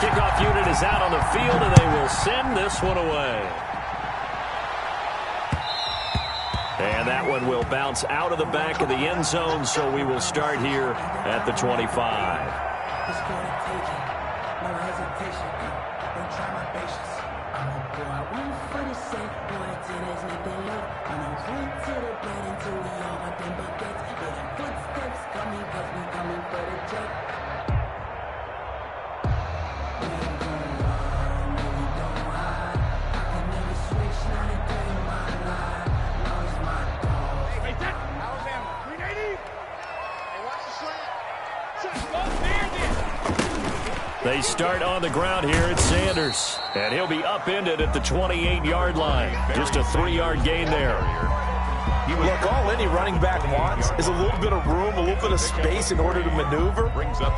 kickoff unit is out on the field, and they will send this one away. And that one will bounce out of the back of the end zone, so we will start here at the 25. They start on the ground here at Sanders. And he'll be upended at the 28-yard line. Just a 3-yard gain there. Look, all any running back wants is a little bit of room, a little bit of space in order to maneuver.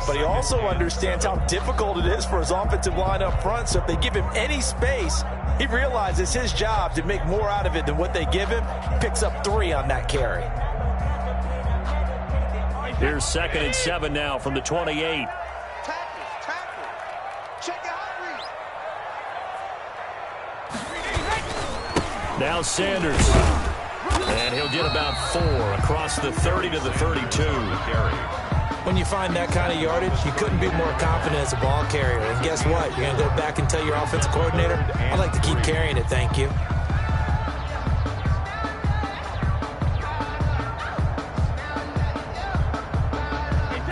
But he also understands how difficult it is for his offensive line up front. So if they give him any space, he realizes his job to make more out of it than what they give him. Picks up 3 on that carry. Here's 2nd and 7 now from the 28. Now Sanders. And he'll get about 4 across the 30 to the 32. When you find that kind of yardage, you couldn't be more confident as a ball carrier. And guess what? You're going to go back and tell your offensive coordinator, I'd like to keep carrying it, thank you.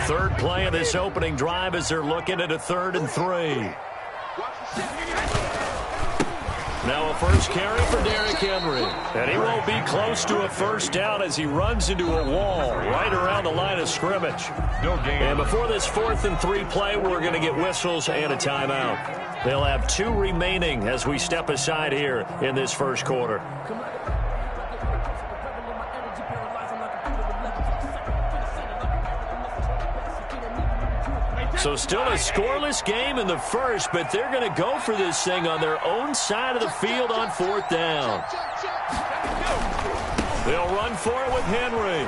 Third play of this opening drive as they're looking at a 3rd and 3. Now a first carry for Derrick Henry. And he won't be close to a first down as he runs into a wall right around the line of scrimmage. And before this 4th and 3 play, we're going to get whistles and a timeout. They'll have 2 remaining as we step aside here in this first quarter. So still a scoreless game in the first, but they're going to go for this thing on their own side of the field on 4th down. They'll run for it with Henry.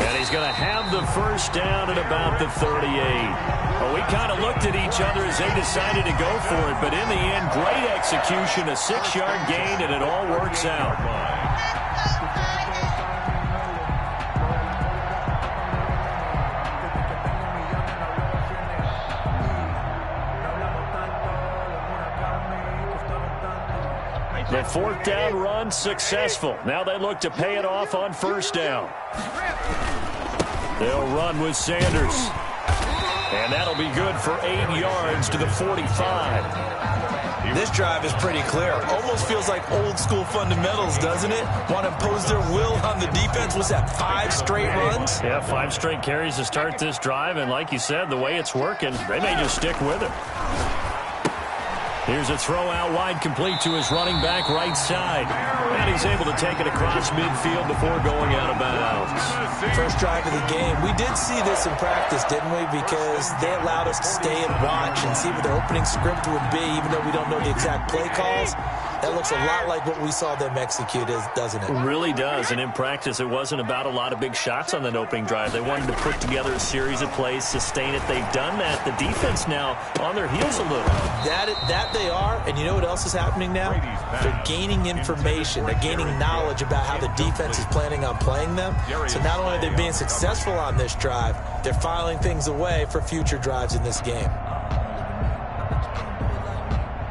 And he's going to have the first down at about the 38. Well, we kind of looked at each other as they decided to go for it, but in the end, great execution, a 6-yard gain, and it all works out. The 4th down run successful. Now they look to pay it off on 1st down. They'll run with Sanders. And that'll be good for 8 yards to the 45. This drive is pretty clear. Almost feels like old school fundamentals, doesn't it? Want to impose their will on the defense. Was that 5 straight runs? Yeah, 5 straight carries to start this drive. And like you said, the way it's working, they may just stick with it. Here's a throw out wide, complete to his running back right side. And he's able to take it across midfield before going out of bounds. First drive of the game. We did see this in practice, didn't we? Because they allowed us to stay and watch and see what their opening script would be, even though we don't know the exact play calls. That looks a lot like what we saw them execute, doesn't it? It really does. And in practice, it wasn't about a lot of big shots on that opening drive. They wanted to put together a series of plays, sustain it. They've done that. The defense now on their heels a little. That they are. And you know what else is happening now? They're gaining information. They're gaining knowledge about how the defense is planning on playing them. So not only are they being successful on this drive, they're filing things away for future drives in this game.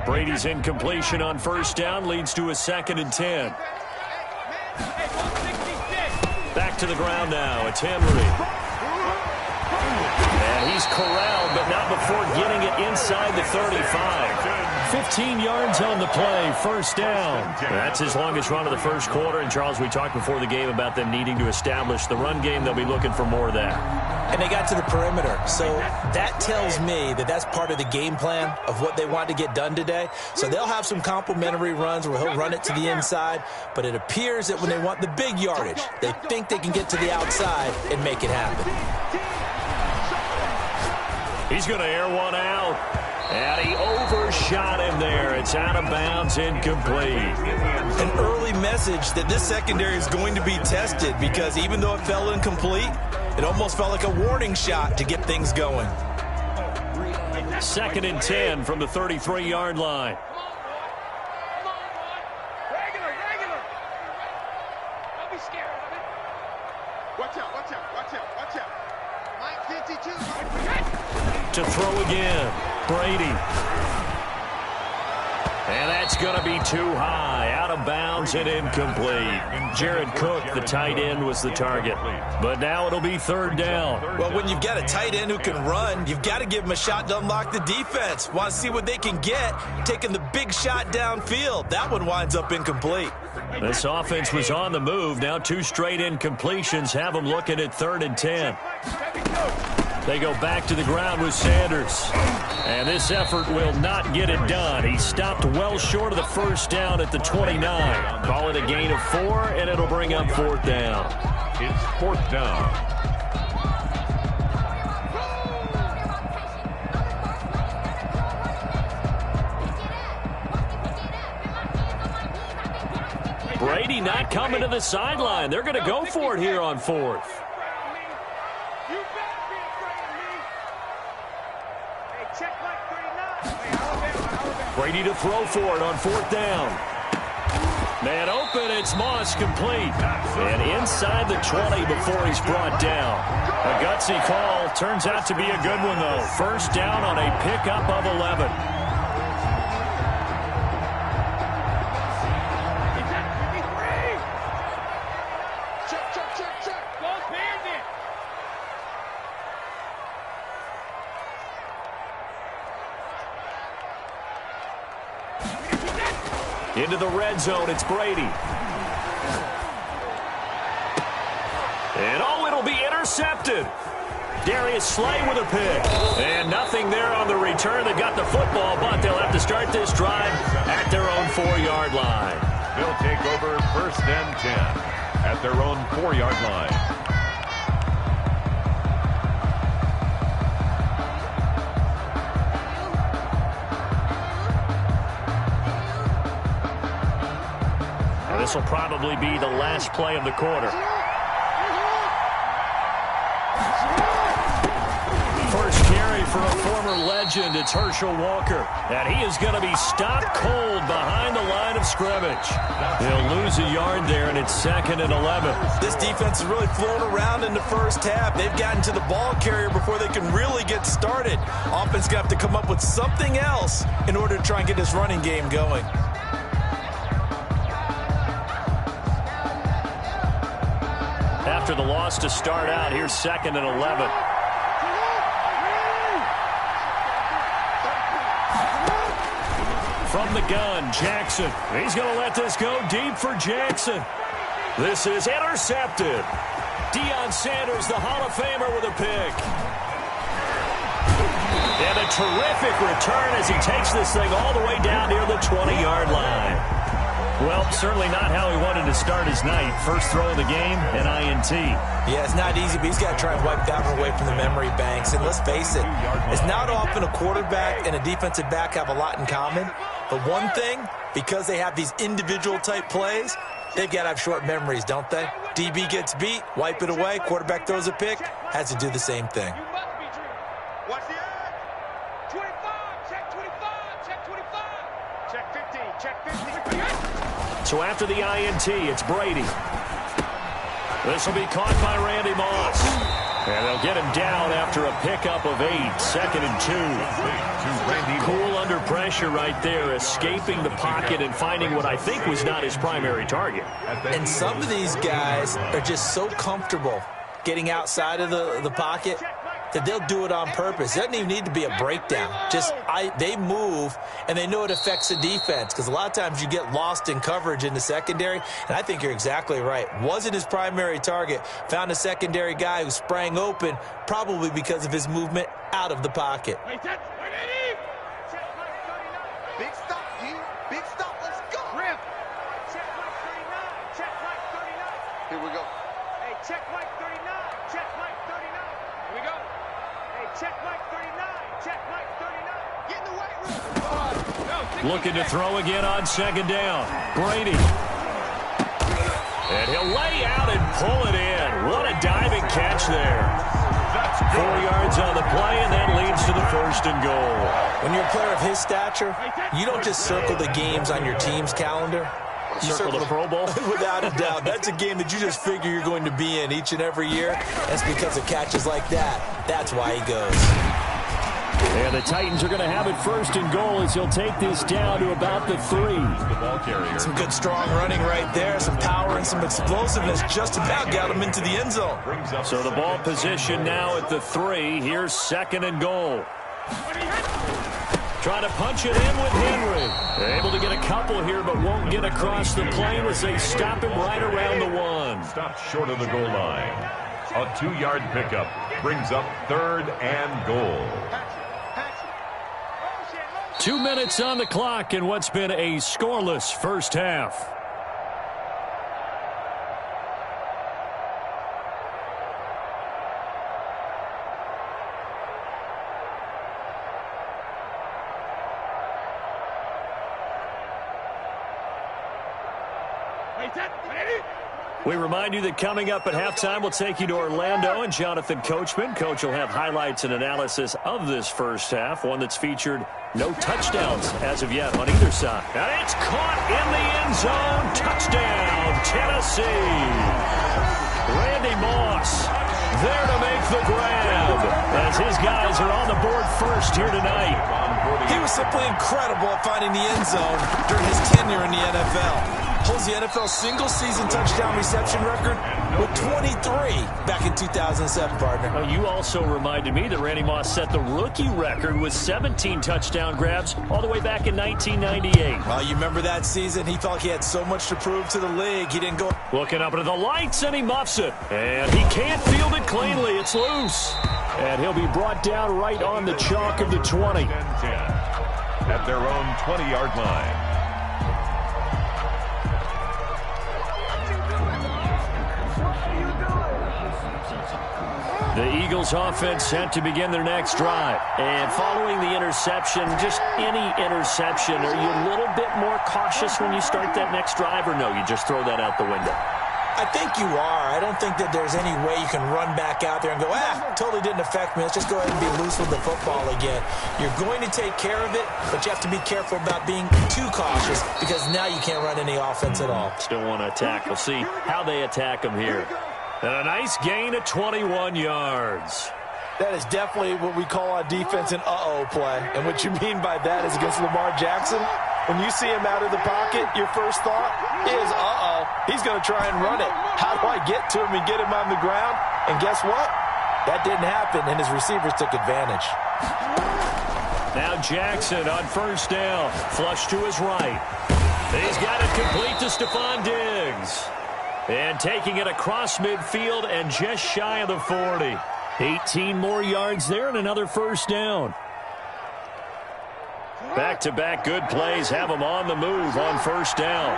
Brady's incompletion on 1st down leads to a 2nd and 10. Back to the ground now. It's Henry. And he's corralled, but not before getting it inside the 35. 15 yards on the play, 1st down. That's his longest run of the first quarter. And, Charles, we talked before the game about them needing to establish the run game. They'll be looking for more of that. And they got to the perimeter. So that tells me that that's part of the game plan of what they want to get done today. So they'll have some complimentary runs where he'll run it to the inside. But it appears that when they want the big yardage, they think they can get to the outside and make it happen. He's going to air one out. And he overshot him there. It's out of bounds, incomplete. An early message that this secondary is going to be tested, because even though it fell incomplete, it almost felt like a warning shot to get things going. 2nd and 10 from the 33-yard line. To throw again, Brady. And that's going to be too high, out of bounds and incomplete. Jared Cook, the tight end, was the target. But now it'll be 3rd down. Well, when you've got a tight end who can run, you've got to give him a shot to unlock the defense. Want to see what they can get, taking the big shot downfield. That one winds up incomplete. This offense was on the move. Now 2 straight incompletions have them looking at 3rd and 10. They go back to the ground with Sanders. And this effort will not get it done. He stopped well short of the 1st down at the 29. Call it a gain of 4, and it'll bring up 4th down. It's 4th down. Brady not coming to the sideline. They're going to go for it here on 4th. Brady to throw for it on 4th down. Man open, it's Moss complete. And inside the 20 before he's brought down. A gutsy call. Turns out to be a good one, though. 1st down on a pickup of 11. Into the red zone, it's Brady. And it'll be intercepted. Darius Slay with a pick. And nothing there on the return. They got the football, but they'll have to start this drive at their own 4-yard line. They'll take over 1st and 10 at their own 4-yard line. This will probably be the last play of the quarter. First carry for a former legend. It's Herschel Walker. And he is going to be stopped cold behind the line of scrimmage. He'll lose a yard there, and it's 2nd and 11. This defense is really flown around in the 1st half. They've gotten to the ball carrier before they can really get started. Offense got to come up with something else in order to try and get this running game going. After the loss to start out, here's 2nd and 11. From the gun, Jackson. He's going to let this go deep for Jackson. This is intercepted. Deion Sanders, the Hall of Famer, with a pick. And a terrific return as he takes this thing all the way down near the 20-yard line. Well, certainly not how he wanted to start his night. First throw of the game, an INT. Yeah, it's not easy, but he's got to try and wipe that one away from the memory banks. And let's face it, it's not often a quarterback and a defensive back have a lot in common. But one thing, because they have these individual type plays, they've got to have short memories, don't they? DB gets beat, wipe it away, quarterback throws a pick, has to do the same thing. Watch the edge. 25, check 25, check 25. Check 15, check 15. So after the INT, it's Brady. This will be caught by Randy Moss. And they'll get him down after a pickup of 8, 2nd and 2. Cool under pressure right there, escaping the pocket and finding what I think was not his primary target. And some of these guys are just so comfortable getting outside of the pocket that they'll do it on purpose. It doesn't even need to be a breakdown. They move, and they know it affects the defense, because a lot of times you get lost in coverage in the secondary, and I think you're exactly right. Wasn't his primary target. Found a secondary guy who sprang open, probably because of his movement out of the pocket. Big stop, you. Big stop. Let's go. Rip. Check Mike 39. Check Mike 39. Here we go. Hey, check Mike 39. Check Mike 39. Here we go. Hey, check Mike 39. Check Mike 39. Get in the weight room. Looking to throw again on 2nd down. Brady. And he'll lay out and pull it in. What a diving catch there. 4 yards on the play, and that leads to the first and goal. When you're a player of his stature, you don't just circle the games on your team's calendar. You circle the Pro Bowl? Without a doubt. That's a game that you just figure you're going to be in each and every year. That's because of catches like that. That's why he goes. And the Titans are going to have it first and goal as he'll take this down to about the 3. Some good strong running right there, some power and some explosiveness. Just about got him into the end zone. So the ball position now at the 3. Here's second and goal. Trying to punch it in with Henry. They're able to get a couple here, but won't get across the plane as they stop him right around the 1. Stopped short of the goal line. A 2-yard pickup brings up third and goal. 2 minutes on the clock in what's been a scoreless first half. We remind you that coming up at halftime, we'll take you to Orlando and Jonathan Coachman. Coach will have highlights and analysis of this first half, one that's featured no touchdowns as of yet on either side. And it's caught in the end zone. Touchdown, Tennessee. Randy Moss there to make the grab as his guys are on the board first here tonight. He was simply incredible at finding the end zone during his tenure in the NFL. Holds the NFL single-season touchdown reception record with 23 back in 2007, partner. You also reminded me that Randy Moss set the rookie record with 17 touchdown grabs all the way back in 1998. Well, you remember that season? He felt he had so much to prove to the league. He didn't go. Looking up into the lights, and he muffs it. And he can't field it cleanly. It's loose. And he'll be brought down right on the chalk of the 20. At their own 20-yard line. The Eagles offense set to begin their next drive. And following the interception, just any interception, are you a little bit more cautious when you start that next drive, or no, you just throw that out the window? I think you are. I don't think that there's any way you can run back out there and go, totally didn't affect me. Let's just go ahead and be loose with the football again. You're going to take care of it, but you have to be careful about being too cautious because now you can't run any offense at all. Still want to attack. We'll see how they attack them here. And a nice gain of 21 yards. That is definitely what we call a defense an uh-oh play. And what you mean by that is against Lamar Jackson, when you see him out of the pocket, your first thought is, he's going to try and run it. How do I get to him and get him on the ground? And guess what? That didn't happen, and his receivers took advantage. Now Jackson on first down. Flush to his right. He's got it complete to Stephon Diggs. And taking it across midfield and just shy of the 40. 18 more yards there and another first down. Back-to-back good plays have them on the move on first down.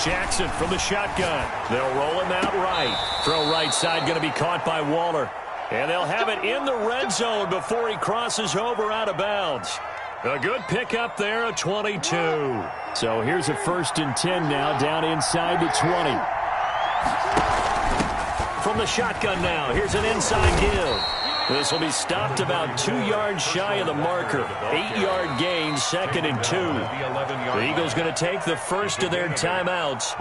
Jackson from the shotgun. They'll roll him out right. Throw right side going to be caught by Waller. And they'll have it in the red zone before he crosses over out of bounds. A good pickup there at 22. So here's a 1st and 10 now down inside the 20. From the shotgun now, here's an inside give. This will be stopped about 2 yards shy of the marker. 8-yard gain, 2nd and 2. The Eagles going to take the first of their timeouts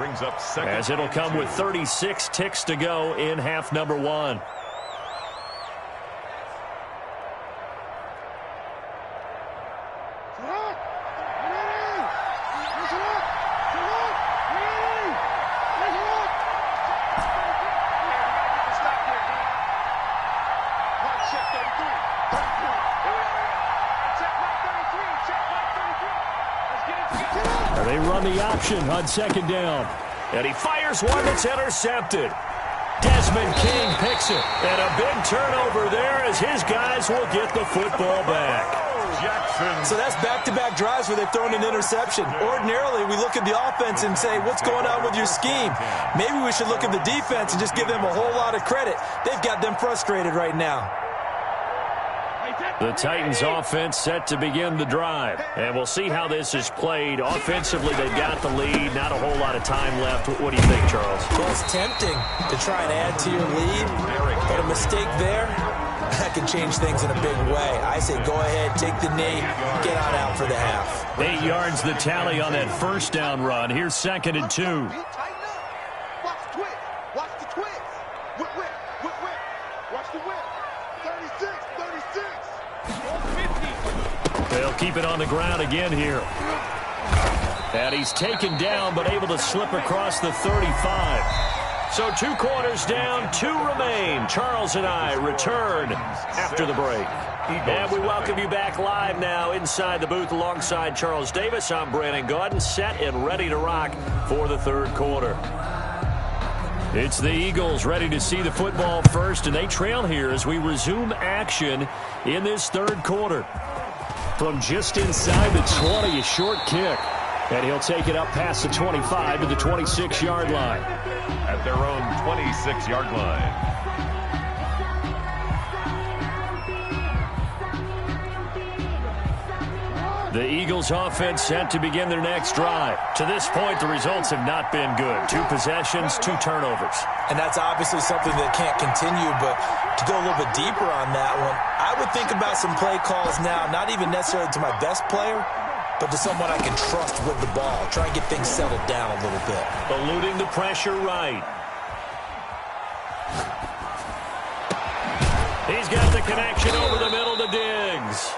as it'll come with 36 ticks to go in half number 1. They run the option on 2nd down. And he fires one that's intercepted. Desmond King picks it. And a big turnover there as his guys will get the football back. So that's back-to-back drives where they've thrown an interception. Ordinarily, we look at the offense and say, what's going on with your scheme? Maybe we should look at the defense and just give them a whole lot of credit. They've got them frustrated right now. The Titans offense set to begin the drive. And we'll see how this is played. Offensively, they've got the lead. Not a whole lot of time left. What do you think, Charles? Well, it's tempting to try and add to your lead, but a mistake there, that can change things in a big way. I say go ahead, take the knee, get on out for the half. 8 yards the tally on that first down run. Here's 2nd and 2. Watch the twist. Watch the twist. Whip, whip, whip, whip. Watch the whip. 36, 36. 50. They'll keep it on the ground again here. And he's taken down, but able to slip across the 35. So 2 quarters down, 2 remain. Charles and I return after the break. And we welcome you back live now inside the booth alongside Charles Davis. I'm Brandon Gaudin, set and ready to rock for the third quarter. It's the Eagles ready to see the football first, and they trail here as we resume action in this third quarter. From just inside the 20, a short kick. And he'll take it up past the 25 to the 26-yard line. At their own 26-yard line. The Eagles offense set to begin their next drive. To this point, the results have not been good. 2 possessions, 2 turnovers. And that's obviously something that can't continue, but to go a little bit deeper on that one, I would think about some play calls now, not even necessarily to my best player, but to someone I can trust with the ball. Try and get things settled down a little bit. Eluding the pressure right. He's got the connection over the middle to Diggs.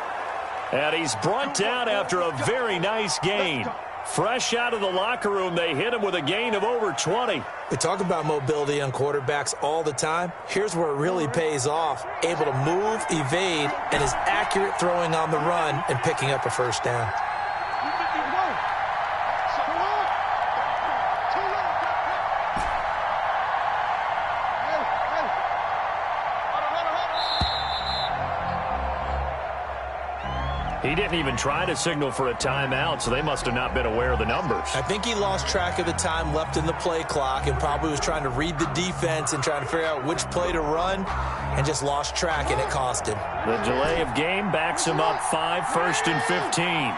And he's brought down after a very nice gain. Fresh out of the locker room, they hit him with a gain of over 20. We talk about mobility on quarterbacks all the time. Here's where it really pays off. Able to move, evade, and is accurate throwing on the run and picking up a first down. He didn't even try to signal for a timeout, so they must have not been aware of the numbers. I think he lost track of the time left in the play clock and probably was trying to read the defense and trying to figure out which play to run and just lost track, and it cost him. The delay of game backs him up 5, 1st and 15.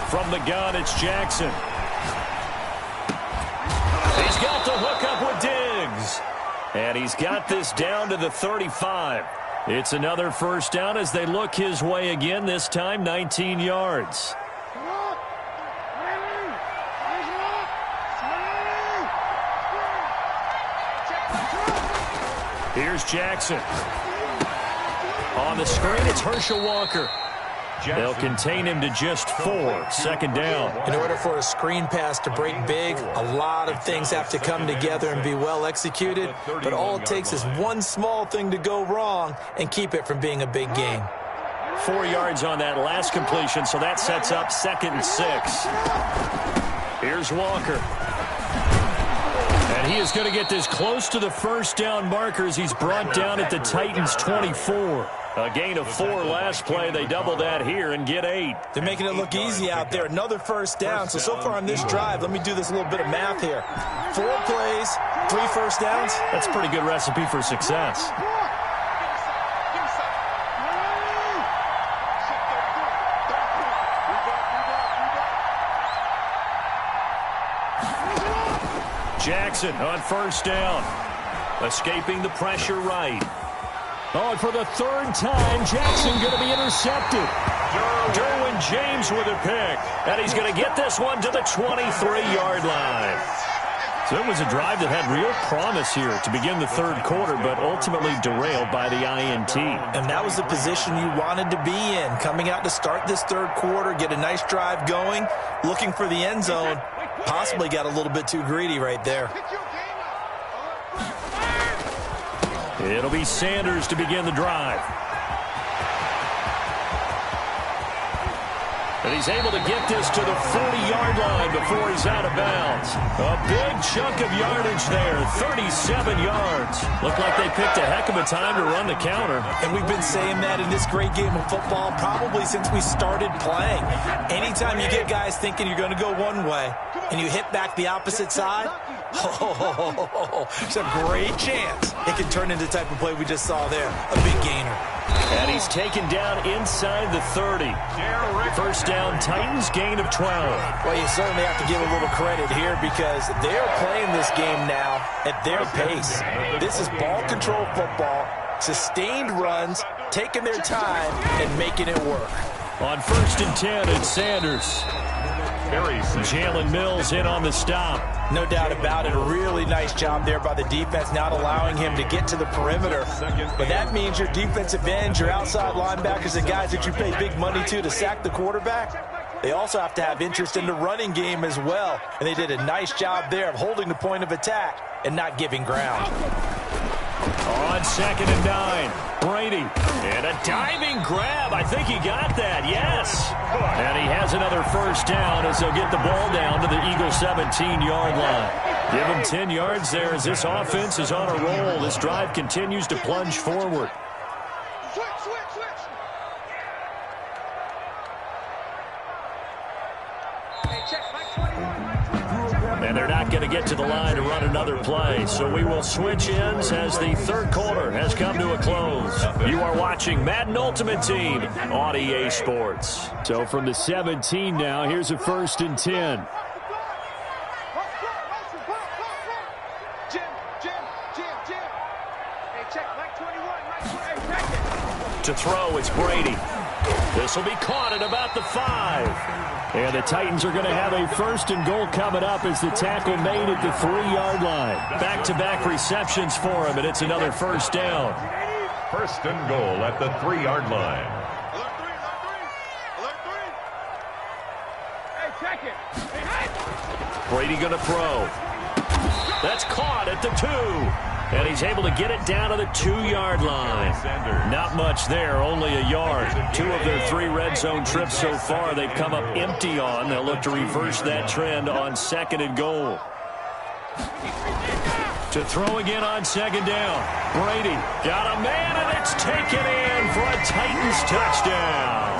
From the gun, it's Jackson. He's got the hook up with Diggs. And he's got this down to the 35. It's another first down as they look his way again, this time 19 yards. Here's Jackson. On the screen, it's Herschel Walker. They'll contain him to just 4. 2nd down. In order for a screen pass to break big, a lot of things have to come together and be well executed. But all it takes is one small thing to go wrong and keep it from being a big gain. 4 yards on that last completion, so that sets up 2nd and 6. Here's Walker. And he is going to get this close to the first down markers. He's brought down at the Titans' 24. A gain of 4 last play. They double that here and get 8. They're making it look easy out there. Another first down. So far on this drive, let me do this a little bit of math here. 4 plays, 3 first downs. That's a pretty good recipe for success. Jackson on first down. Escaping the pressure right. Oh, and for the 3rd time, Jackson going to be intercepted. Derwin James with a pick. And he's going to get this one to the 23-yard line. So it was a drive that had real promise here to begin the third quarter, but ultimately derailed by the INT. And that was the position you wanted to be in, coming out to start this third quarter, get a nice drive going, looking for the end zone. Possibly got a little bit too greedy right there. It'll be Sanders to begin the drive. And he's able to get this to the 40-yard line before he's out of bounds. A big chunk of yardage there, 37 yards. Looked like they picked a heck of a time to run the counter. And we've been saying that in this great game of football probably since we started playing. Anytime you get guys thinking you're going to go one way and you hit back the opposite side, it's a great chance it can turn into the type of play we just saw there, a big gainer. And he's taken down inside the 30. First down, Titans, gain of 12. Well, you certainly have to give a little credit here because they're playing this game now at their pace. This is ball control football, sustained runs, taking their time, and making it work. On 1st and 10, it's Sanders. Jalen Mills in on the stop. No doubt about it. A really nice job there by the defense, not allowing him to get to the perimeter. But that means your defensive ends, your outside linebackers, the guys that you pay big money to sack the quarterback, they also have to have interest in the running game as well. And they did a nice job there of holding the point of attack and not giving ground. On 2nd and 9, Brady. And a diving grab. I think he got that, yes. And he has another first down as they'll get the ball down to the Eagles' 17-yard line. Give him 10 yards there as this offense is on a roll. This drive continues to plunge forward. And they're not going to get to the line to run another play. So we will switch ends as the third quarter has come to a close. You are watching Madden Ultimate Team on EA Sports. So from the 17 now, here's a 1st and 10. To throw, it's Brady. This will be caught at about the 5. And the Titans are going to have a 1st and goal coming up as the tackle made at the 3-yard line. Back-to-back receptions for him, and it's another first down. 1st and goal at the 3-yard line. Brady going to throw. That's caught at the 2. And he's able to get it down to the 2-yard line. Not much there, only a yard. 2 of their 3 red zone trips so far they've come up empty on. They'll look to reverse that trend on 2nd and goal. To throw again on 2nd down. Brady got a man, and it's taken in for a Titans touchdown.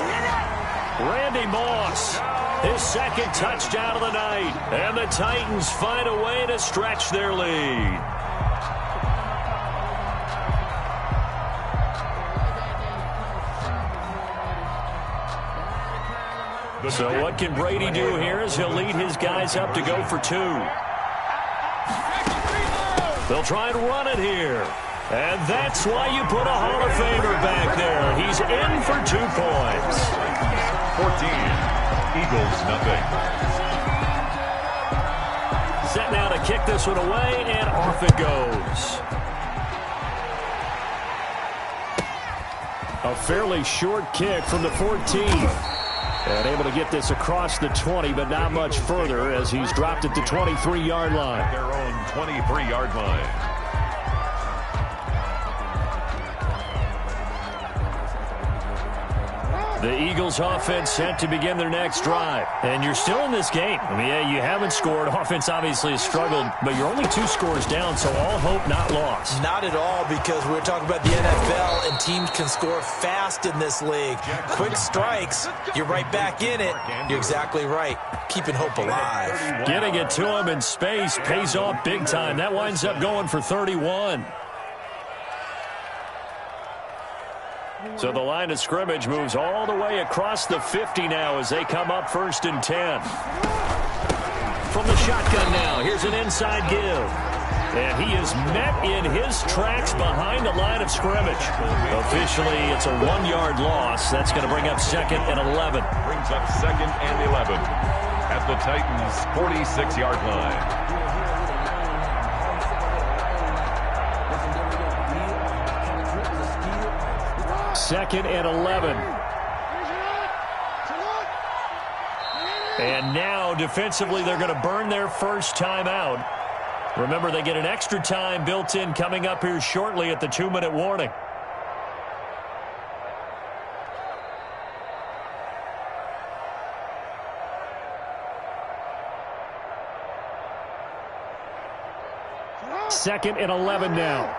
Randy Moss, his 2nd touchdown of the night. And the Titans find a way to stretch their lead. So what can Brady do here as he'll lead his guys up to go for 2. They'll try and run it here. And that's why you put a Hall of Famer back there. He's in for 2 points. 14, Eagles nothing. Set now to kick this one away, and off it goes. A fairly short kick from the 14. And able to get this across the 20, but not much further as he's dropped at the 23-yard line. Their own 23-yard line. The Eagles offense set to begin their next drive. And you're still in this game. I mean, yeah, you haven't scored. Offense obviously has struggled, but you're only 2 scores down, so all hope not lost. Not at all, because we're talking about the NFL, and teams can score fast in this league. Quick strikes, you're right back in it. You're exactly right. Keeping hope alive. Getting it to him in space pays off big time. That winds up going for 31. So the line of scrimmage moves all the way across the 50 now as they come up 1st and 10. From the shotgun now, here's an inside give. And he is met in his tracks behind the line of scrimmage. Officially, it's a 1-yard loss. That's going to bring up 2nd and 11. Brings up 2nd and 11 at the Titans' 46-yard line. 2nd and 11. And now, defensively, they're going to burn their first timeout. Remember, they get an extra time built in coming up here shortly at the 2-minute warning. 2nd and 11 now.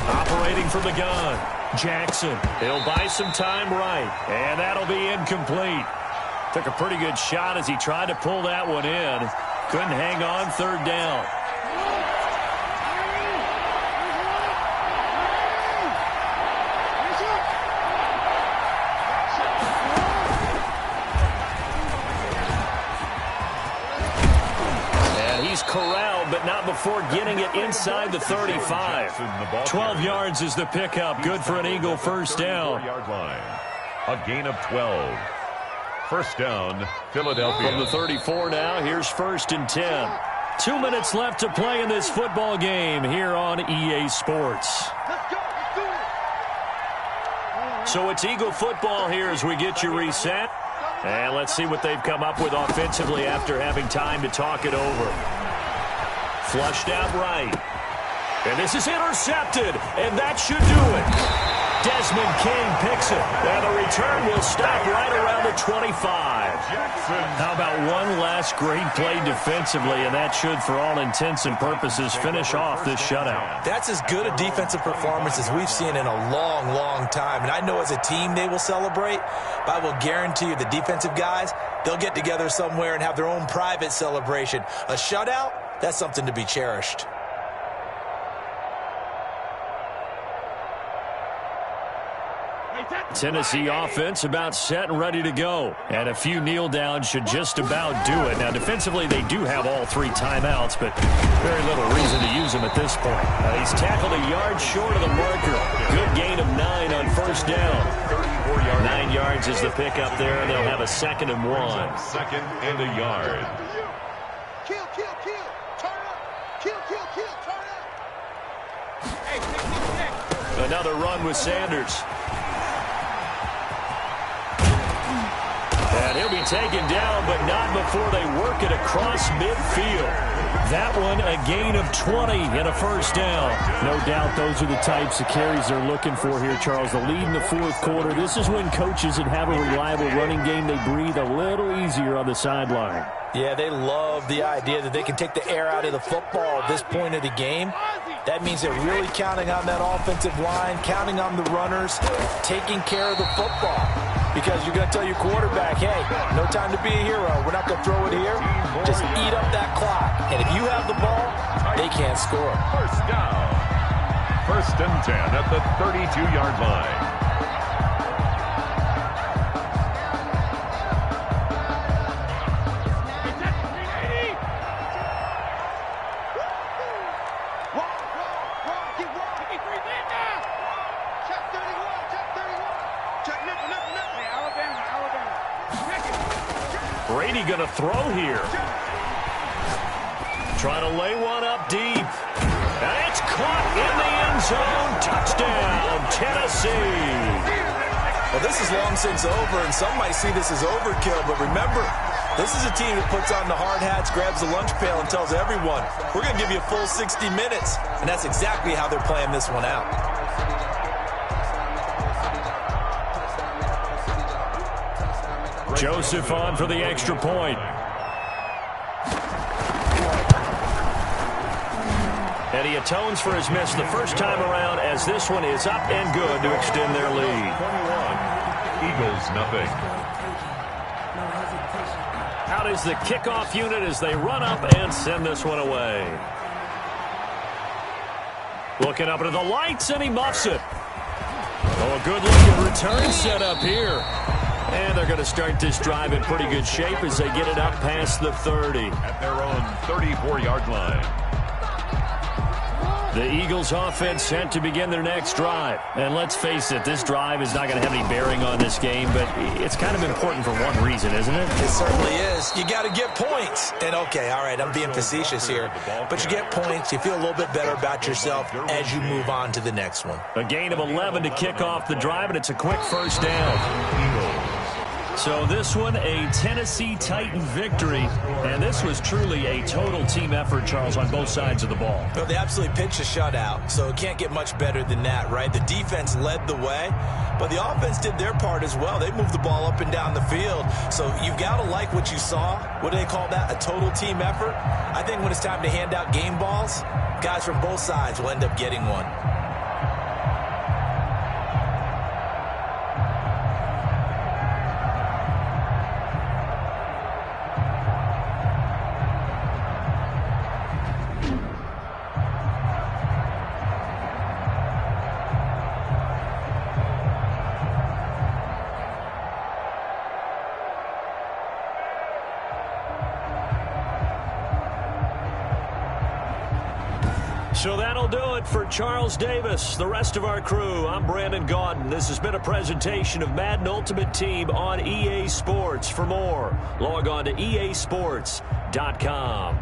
Operating from the gun, Jackson. He'll buy some time right, and that'll be incomplete. Took a pretty good shot as he tried to pull that one in. Couldn't hang on 3rd down. Corralled, but not before getting it inside the 35. 12 yards is the pickup. Good for an Eagle 1st down. A gain of 12. 1st down, Philadelphia. From the 34 now, here's 1st and 10. 2 minutes left to play in this football game here on EA Sports. So it's Eagle football here as we get you reset. And let's see what they've come up with offensively after having time to talk it over. Flushed out right. And this is intercepted. And that should do it. Desmond King picks it. And the return will stop right around the 25. How about one last great play defensively, and that should, for all intents and purposes, finish off this shutout. That's as good a defensive performance as we've seen in a long, long time. And I know as a team they will celebrate, but I will guarantee you the defensive guys, they'll get together somewhere and have their own private celebration. A shutout? That's something to be cherished. Tennessee offense about set and ready to go. And a few kneel downs should just about do it. Now, defensively, they do have all 3 timeouts, but very little reason to use them at this point. He's tackled a yard short of the marker. Good gain of 9 on 1st down. 9 yards is the pickup there, and they'll have a 2nd and 1. 2nd and a yard. Kill, kill, kill. Turn up. Kill, kill, kill. Turn up. Hey, Another run with Sanders. And he'll be taken down, but not before they work it across midfield. That one, a gain of 20 and a 1st down. No doubt those are the types of carries they're looking for here, Charles. The lead in the 4th quarter. This is when coaches that have a reliable running game, they breathe a little easier on the sideline. Yeah, they love the idea that they can take the air out of the football at this point of the game. That means they're really counting on that offensive line, counting on the runners, taking care of the football. Because you're going to tell your quarterback, hey, no time to be a hero. We're not going to throw it here. Just eat up that clock. And if you have the ball, they can't score. 1st down. 1st and 10 at the 32-yard line. Brady going to throw here. Trying to lay one up deep. And it's caught in the end zone. Touchdown, Tennessee. Well, this is long since over, and some might see this as overkill. But remember, this is a team that puts on the hard hats, grabs the lunch pail, and tells everyone, we're going to give you a full 60 minutes. And that's exactly how they're playing this one out. Joseph on for the extra point. And he atones for his miss the first time around as this one is up and good to extend their lead. 21. Eagles, nothing. Out is the kickoff unit as they run up and send this one away. Looking up into the lights, and he muffs it. Oh, a good-looking return set up here. And they're going to start this drive in pretty good shape as they get it up past the 30. At their own 34-yard line. The Eagles offense set to begin their next drive. And let's face it, this drive is not going to have any bearing on this game, but it's kind of important for one reason, isn't it? It certainly is. You got to get points. And, okay, all right, I'm being facetious here. But you get points, you feel a little bit better about yourself as you move on to the next one. A gain of 11 to kick off the drive, and it's a quick first down. So this one, a Tennessee Titan victory, and this was truly a total team effort, Charles, on both sides of the ball. Well, they absolutely pitched a shutout, so it can't get much better than that, right? The defense led the way, but the offense did their part as well. They moved the ball up and down the field, so you've got to like what you saw. What do they call that? A total team effort? I think when it's time to hand out game balls, guys from both sides will end up getting one. So that'll do it for Charles Davis, the rest of our crew. I'm Brandon Gaudin. This has been a presentation of Madden Ultimate Team on EA Sports. For more, log on to easports.com.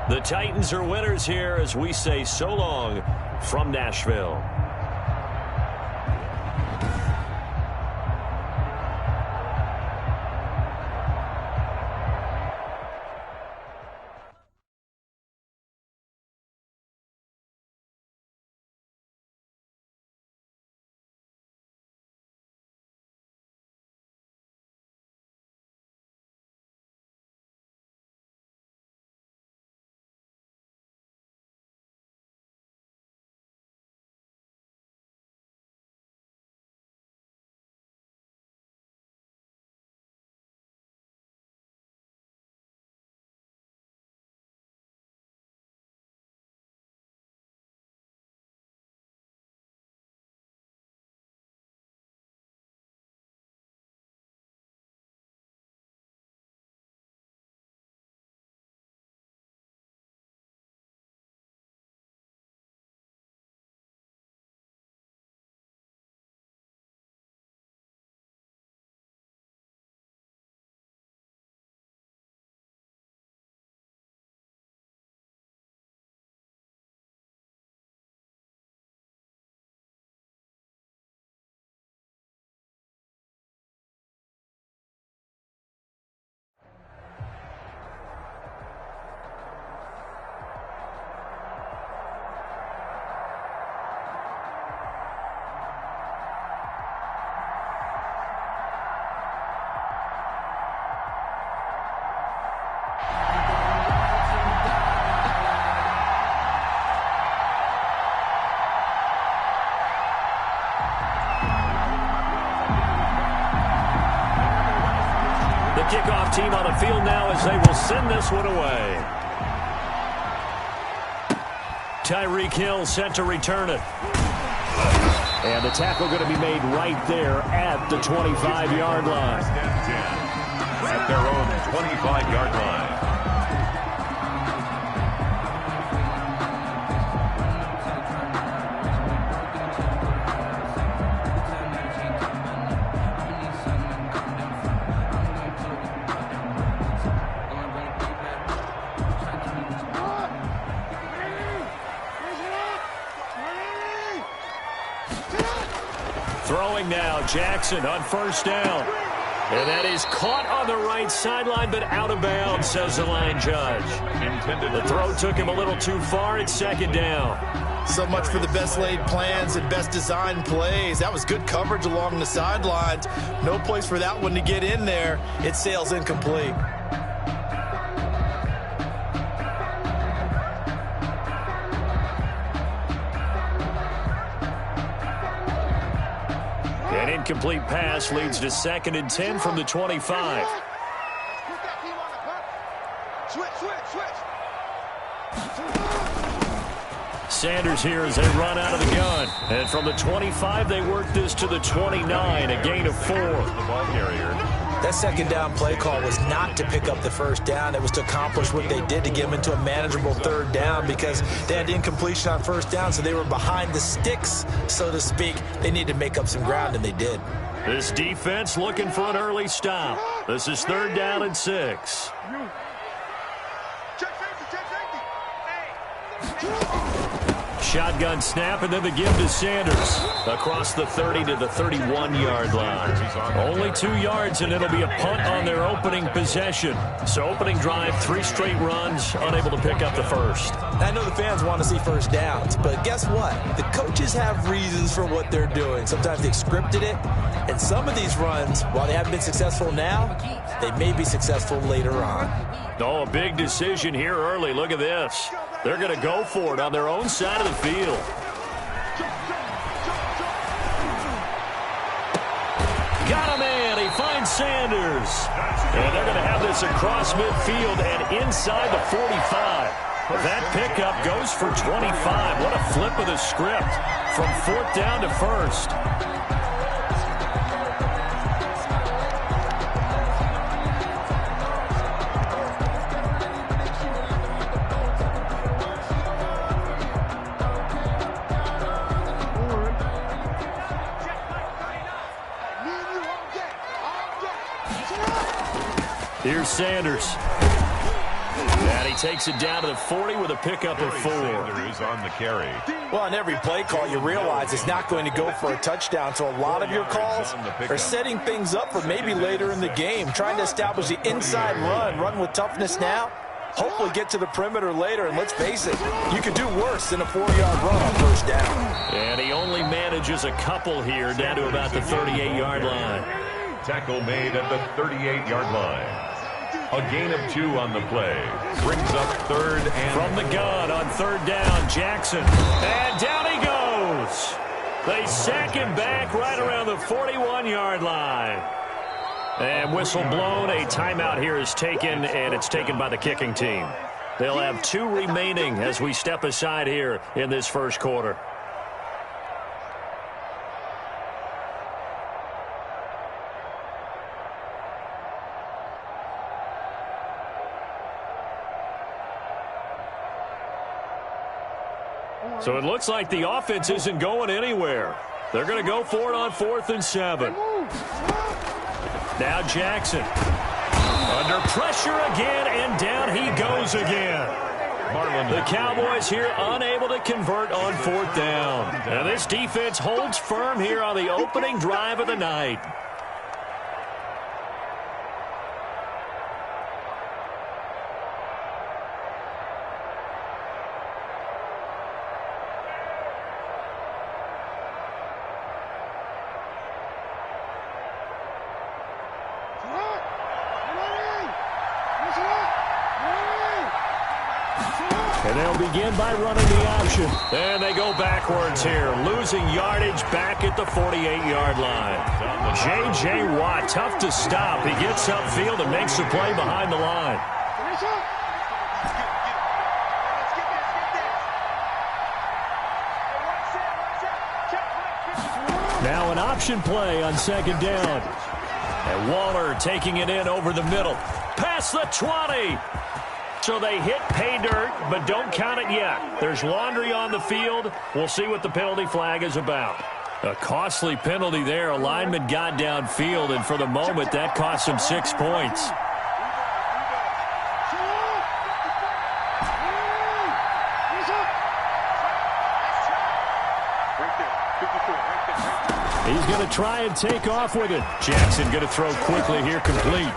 The Titans are winners here as we say so long from Nashville. Kickoff team on the field now as they will send this one away. Tyreek Hill set to return it. And the tackle going to be made right there at the 25-yard line. At their own 25-yard line. Throwing now, Jackson on first down. And that is caught on the right sideline, but out of bounds, says the line judge. The throw took him a little too far. It's second down. So much for the best laid plans and best designed plays. That was good coverage along the sidelines. No place for that one to get in there. It sails incomplete. An incomplete pass leads to 2nd and 10 from the 25. Sanders here as they run out of the gun. And from the 25, they work this to the 29, a gain of 4. The ball carrier. That second down play call was not to pick up the first down. It was to accomplish what they did to get them into a manageable third down because they had incompletion on first down, so they were behind the sticks, so to speak. They needed to make up some ground, and they did. This defense looking for an early stop. This is 3rd down and 6. shotgun snap, and then the give to Sanders. Across the 30 to the 31-yard line. Only 2 yards, and it'll be a punt on their opening possession. So opening drive, 3 straight runs, unable to pick up the first. I know the fans want to see first downs, but guess what? The coaches have reasons for what they're doing. Sometimes they've scripted it, and some of these runs, while they haven't been successful now, they may be successful later on. Oh, a big decision here early. Look at this. They're going to go for it on their own side of the field. Got him in. He finds Sanders. And they're going to have this across midfield and inside the 45. That pickup goes for 25. What a flip of the script from 4th down to 1st. Here's Sanders. And he takes it down to the 40 with a pickup of 4. Sanders on the carry. Well, on every play call, you realize it's not going to go for a touchdown, so a lot of your calls are setting things up for maybe later in the game, trying to establish the inside run with toughness now, hopefully get to the perimeter later, and let's face it, you could do worse than a 4-yard run on first down. And he only manages a couple here down to about the 38-yard line. Tackle made at the 38-yard line. A gain of 2 on the play. Brings up 3rd and... From the gun on 3rd down, Jackson. And down he goes. They sack him back right around the 41-yard line. And whistle blown. A timeout here is taken, and it's taken by the kicking team. They'll have 2 remaining as we step aside here in this first quarter. So it looks like the offense isn't going anywhere. They're going to go for it on 4th and 7. Now Jackson. Under pressure again, and down he goes again. The Cowboys here unable to convert on 4th down. And this defense holds firm here on the opening drive of the night. And they'll begin by running the option. And they go backwards here, losing yardage back at the 48-yard line. J.J. Watt, tough to stop. He gets upfield and makes the play behind the line. Now an option play on 2nd down. And Waller taking it in over the middle. Past the 20. So they hit pay dirt, but don't count it yet. There's laundry on the field. We'll see what the penalty flag is about. A costly penalty there. A lineman got downfield, and for the moment, that cost him 6 points. He's going to try and take off with it. Jackson going to throw quickly here, complete.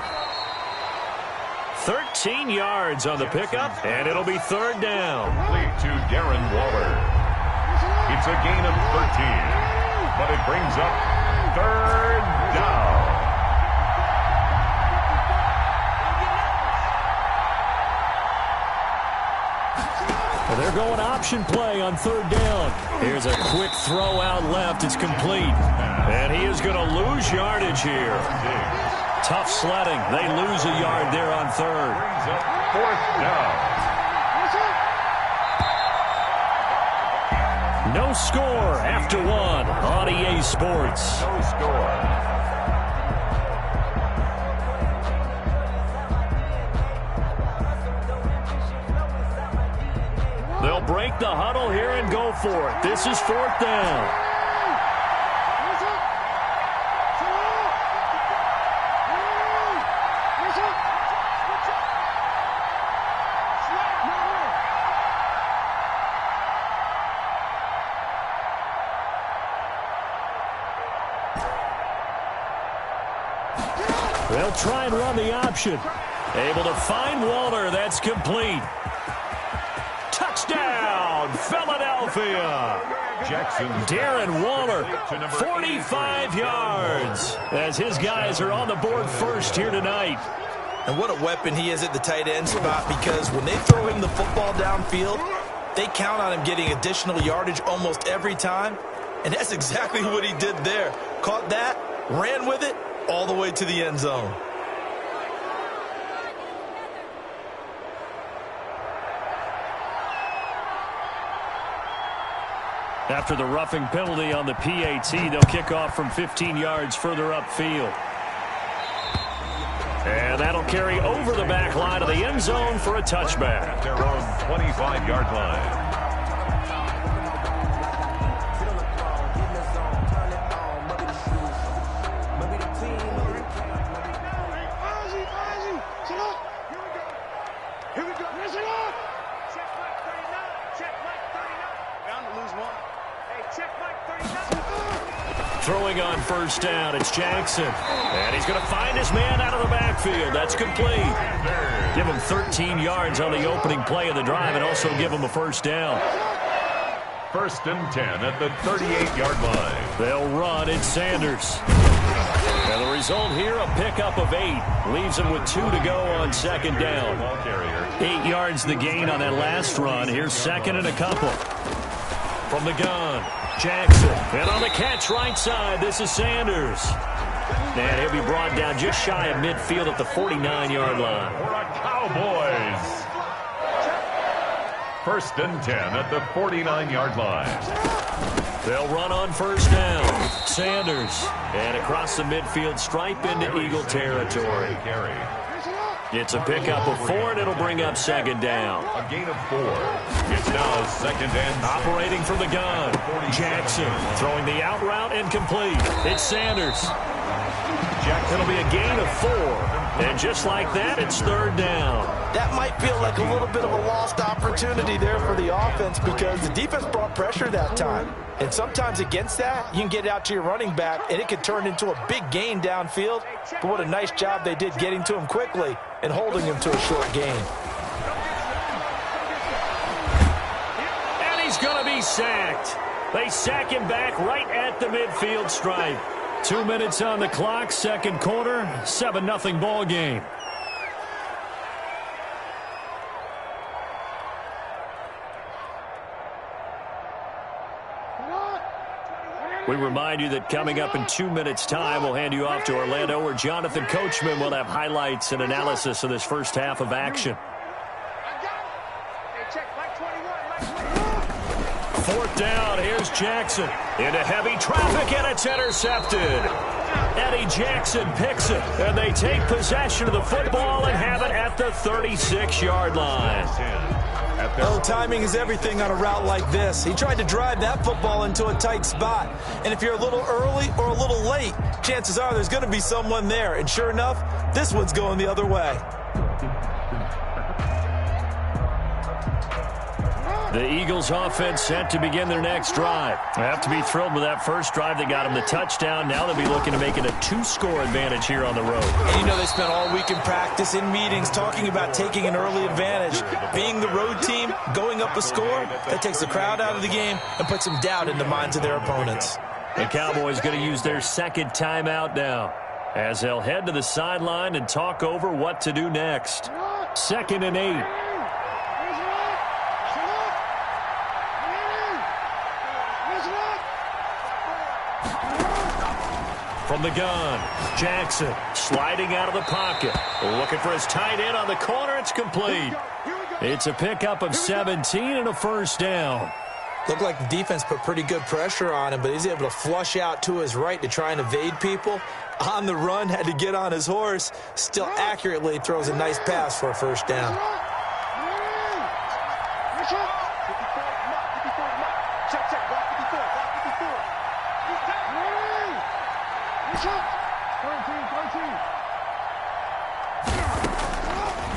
13 yards on the pickup, and it'll be 3rd down. Play to Darren Waller. It's a gain of 13, but it brings up 3rd down. Well, they're going option play on 3rd down. Here's a quick throw out left. It's complete. And he is going to lose yardage here. Tough sledding. They lose a yard there on 3rd. Brings up 4th down. No score after 1 on EA Sports. No score. They'll break the huddle here and go for it. This is 4th down. They'll try and run the option. Able to find Waller. That's complete. Touchdown, Philadelphia. Jackson. Darren Waller, 45 yards, as his guys are on the board first here tonight. And what a weapon he is at the tight end spot, because when they throw him the football downfield, they count on him getting additional yardage almost every time. And that's exactly what he did there. Caught that, ran with it, all the way to the end zone. After the roughing penalty on the PAT, they'll kick off from 15 yards further upfield. And that'll carry over the back line of the end zone for a touchback. At their own 25-yard line. Throwing on first down, it's Jackson. And he's going to find his man out of the backfield. That's complete. Give him 13 yards on the opening play of the drive and also give him a first down. 1st and 10 at the 38-yard line. They'll run. It's Sanders. And the result here, a pickup of 8. Leaves him with 2 to go on second down. 8 yards the gain on that last run. Here's second and a couple. From the gun, Jackson. And on the catch right side, this is Sanders. And he'll be brought down just shy of midfield at the 49-yard line. For the Cowboys. 1st and 10 at the 49-yard line. They'll run on first down. Sanders. And across the midfield stripe into Eagle territory. It's a pickup of 4, and it'll bring up second down. A gain of 4. It's now 2nd and 6. Operating from the gun. Jackson throwing the out route and complete. It's Sanders. It'll be a gain of 4. And just like that, it's third down. That might feel like a little bit of a lost opportunity there for the offense, because the defense brought pressure that time. And sometimes against that, you can get it out to your running back, and it could turn into a big gain downfield. But what a nice job they did getting to him quickly and holding him to a short gain. And he's going to be sacked. They sack him back right at the midfield stripe. 2 minutes on the clock, second quarter, 7-0 ball game. We remind you that coming up in 2 minutes' time, we'll hand you off to Orlando, where Jonathan Coachman will have highlights and analysis of this first half of action. 4th down, here's Jackson. Into heavy traffic, and it's intercepted. Eddie Jackson picks it, and they take possession of the football and have it at the 36-yard line. Oh, timing is everything on a route like this. He tried to drive that football into a tight spot. And if you're a little early or a little late, chances are there's going to be someone there. And sure enough, this one's going the other way. The Eagles offense set to begin their next drive. They have to be thrilled with that first drive. They got them the touchdown. Now they'll be looking to make it a 2-score advantage here on the road. And you know, they spent all week in practice, in meetings, talking about taking an early advantage. Being the road team, going up a score, that takes the crowd out of the game and puts some doubt in the minds of their opponents. The Cowboys going to use their second timeout now, as they'll head to the sideline and talk over what to do next. 2nd and 8. From the gun, Jackson sliding out of the pocket. Looking for his tight end on the corner. It's complete. It's a pickup of 17 and a first down. Looked like the defense put pretty good pressure on him, but he's able to flush out to his right to try and evade people. On the run, had to get on his horse. Still accurately throws a nice pass for a first down.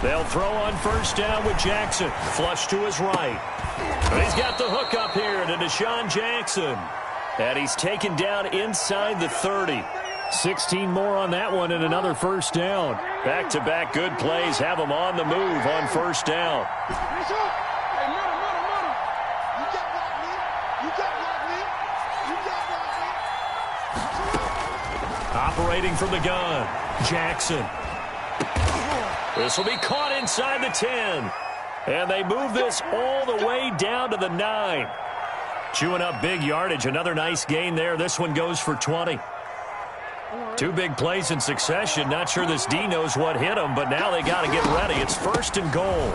They'll throw on first down with Jackson. Flush to his right. But he's got the hook up here to Deshaun Jackson. And he's taken down inside the 30. 16 more on that one and another first down. Back-to-back good plays have them on the move on first down. Operating from the gun, Jackson. This will be caught inside the 10. And they move this all the way down to the 9. Chewing up big yardage. Another nice gain there. This one goes for 20. Two big plays in succession. Not sure this D knows what hit him, but now they got to get ready. It's first and goal.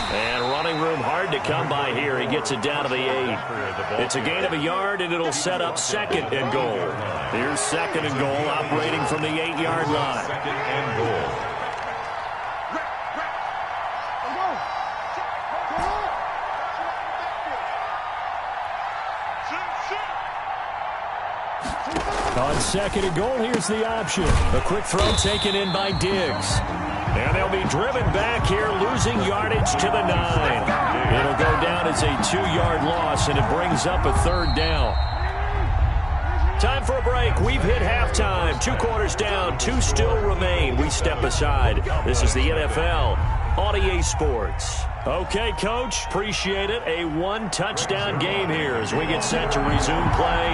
And running room hard to come by here. He gets it down to the 8. It's a gain of a yard, and it'll set up second and goal. Here's second and goal, operating from the 8-yard line. Second and goal. On second and goal, here's the option. A quick throw taken in by Diggs. And they'll be driven back here, losing yardage to the 9. It'll go down as a 2-yard loss, and it brings up a third down. Time for a break. We've hit halftime. 2 quarters down, 2 still remain. We step aside. This is the NFL on EA Sports. Okay, Coach, appreciate it. A 1-touchdown game here as we get set to resume play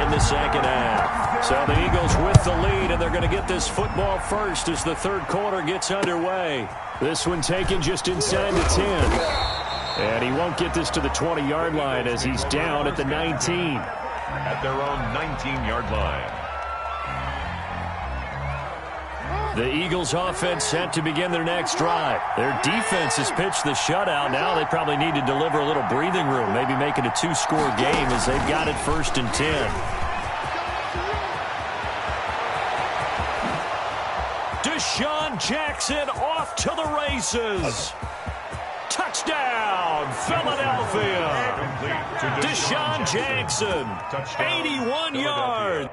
in the second half. So the Eagles with the lead, and they're going to get this football first as the third quarter gets underway. This one taken just inside the 10. And he won't get this to the 20-yard line as he's down at the 19. At their own 19-yard line. The Eagles offense set to begin their next drive. Their defense has pitched the shutout. Now they probably need to deliver a little breathing room, maybe make it a 2-score game as they've got it first and 10. Deshaun Jackson off to the races. Touchdown, Philadelphia. Deshaun Jackson, 81 yards.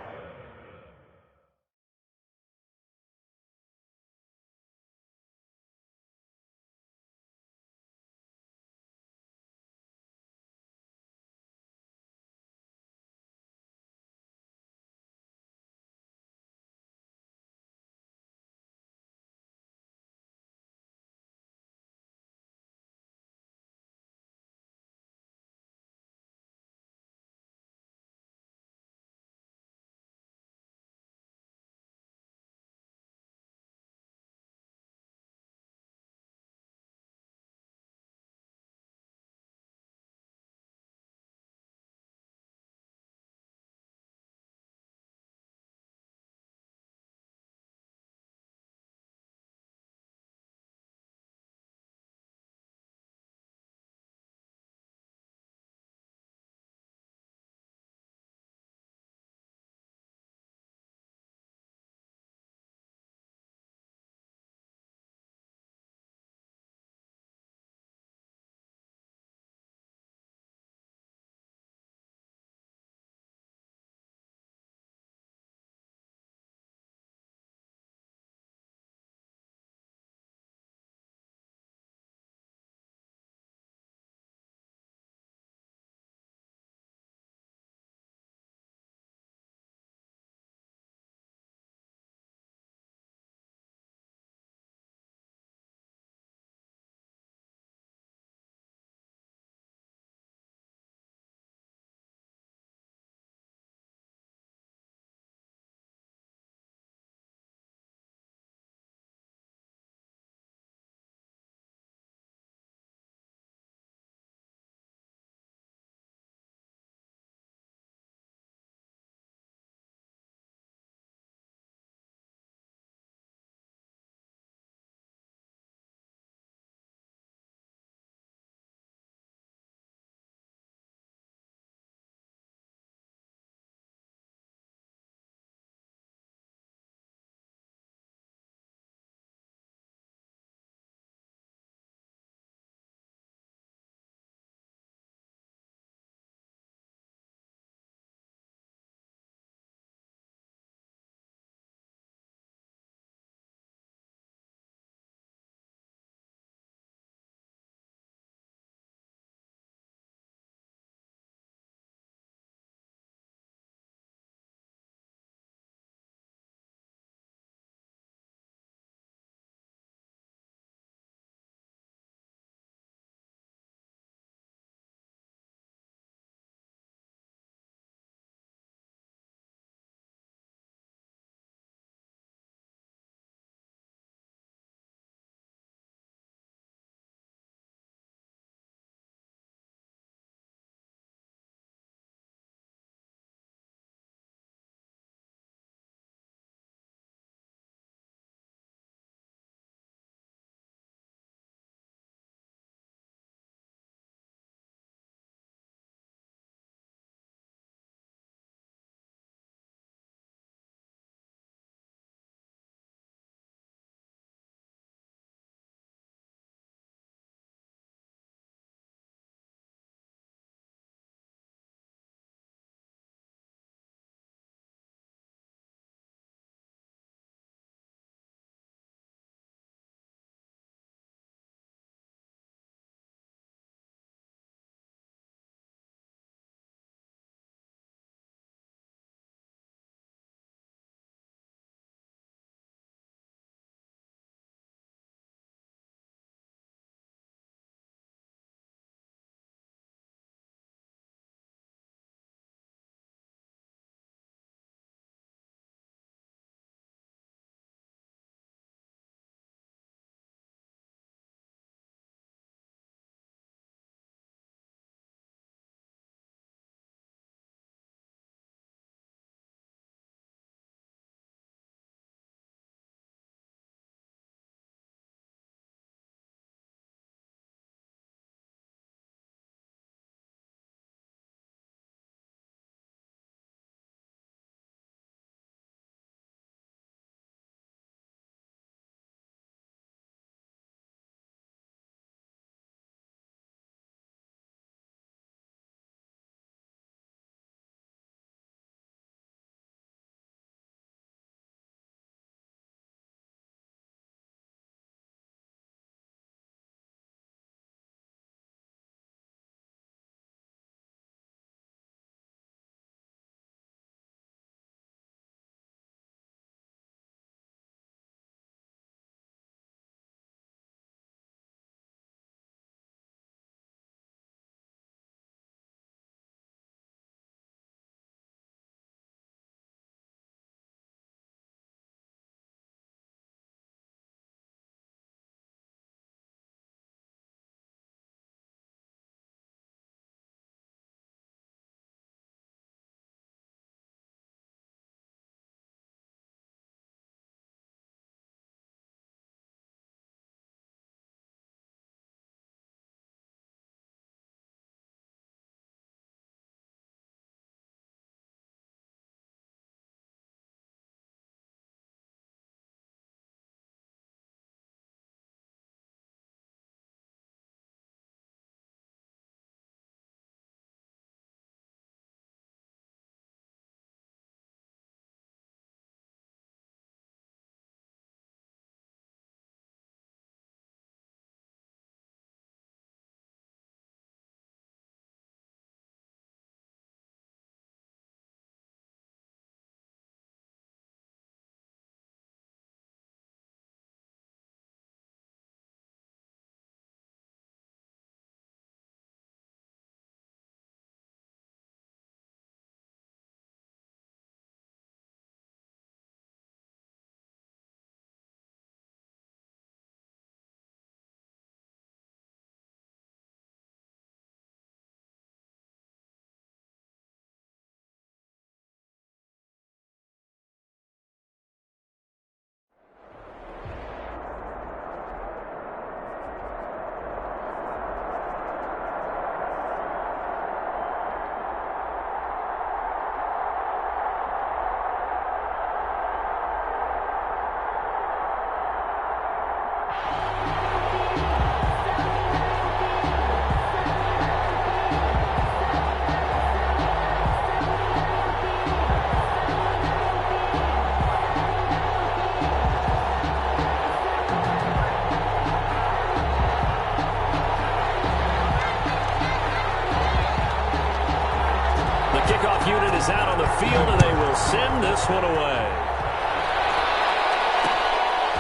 is out on the field, and they will send this one away.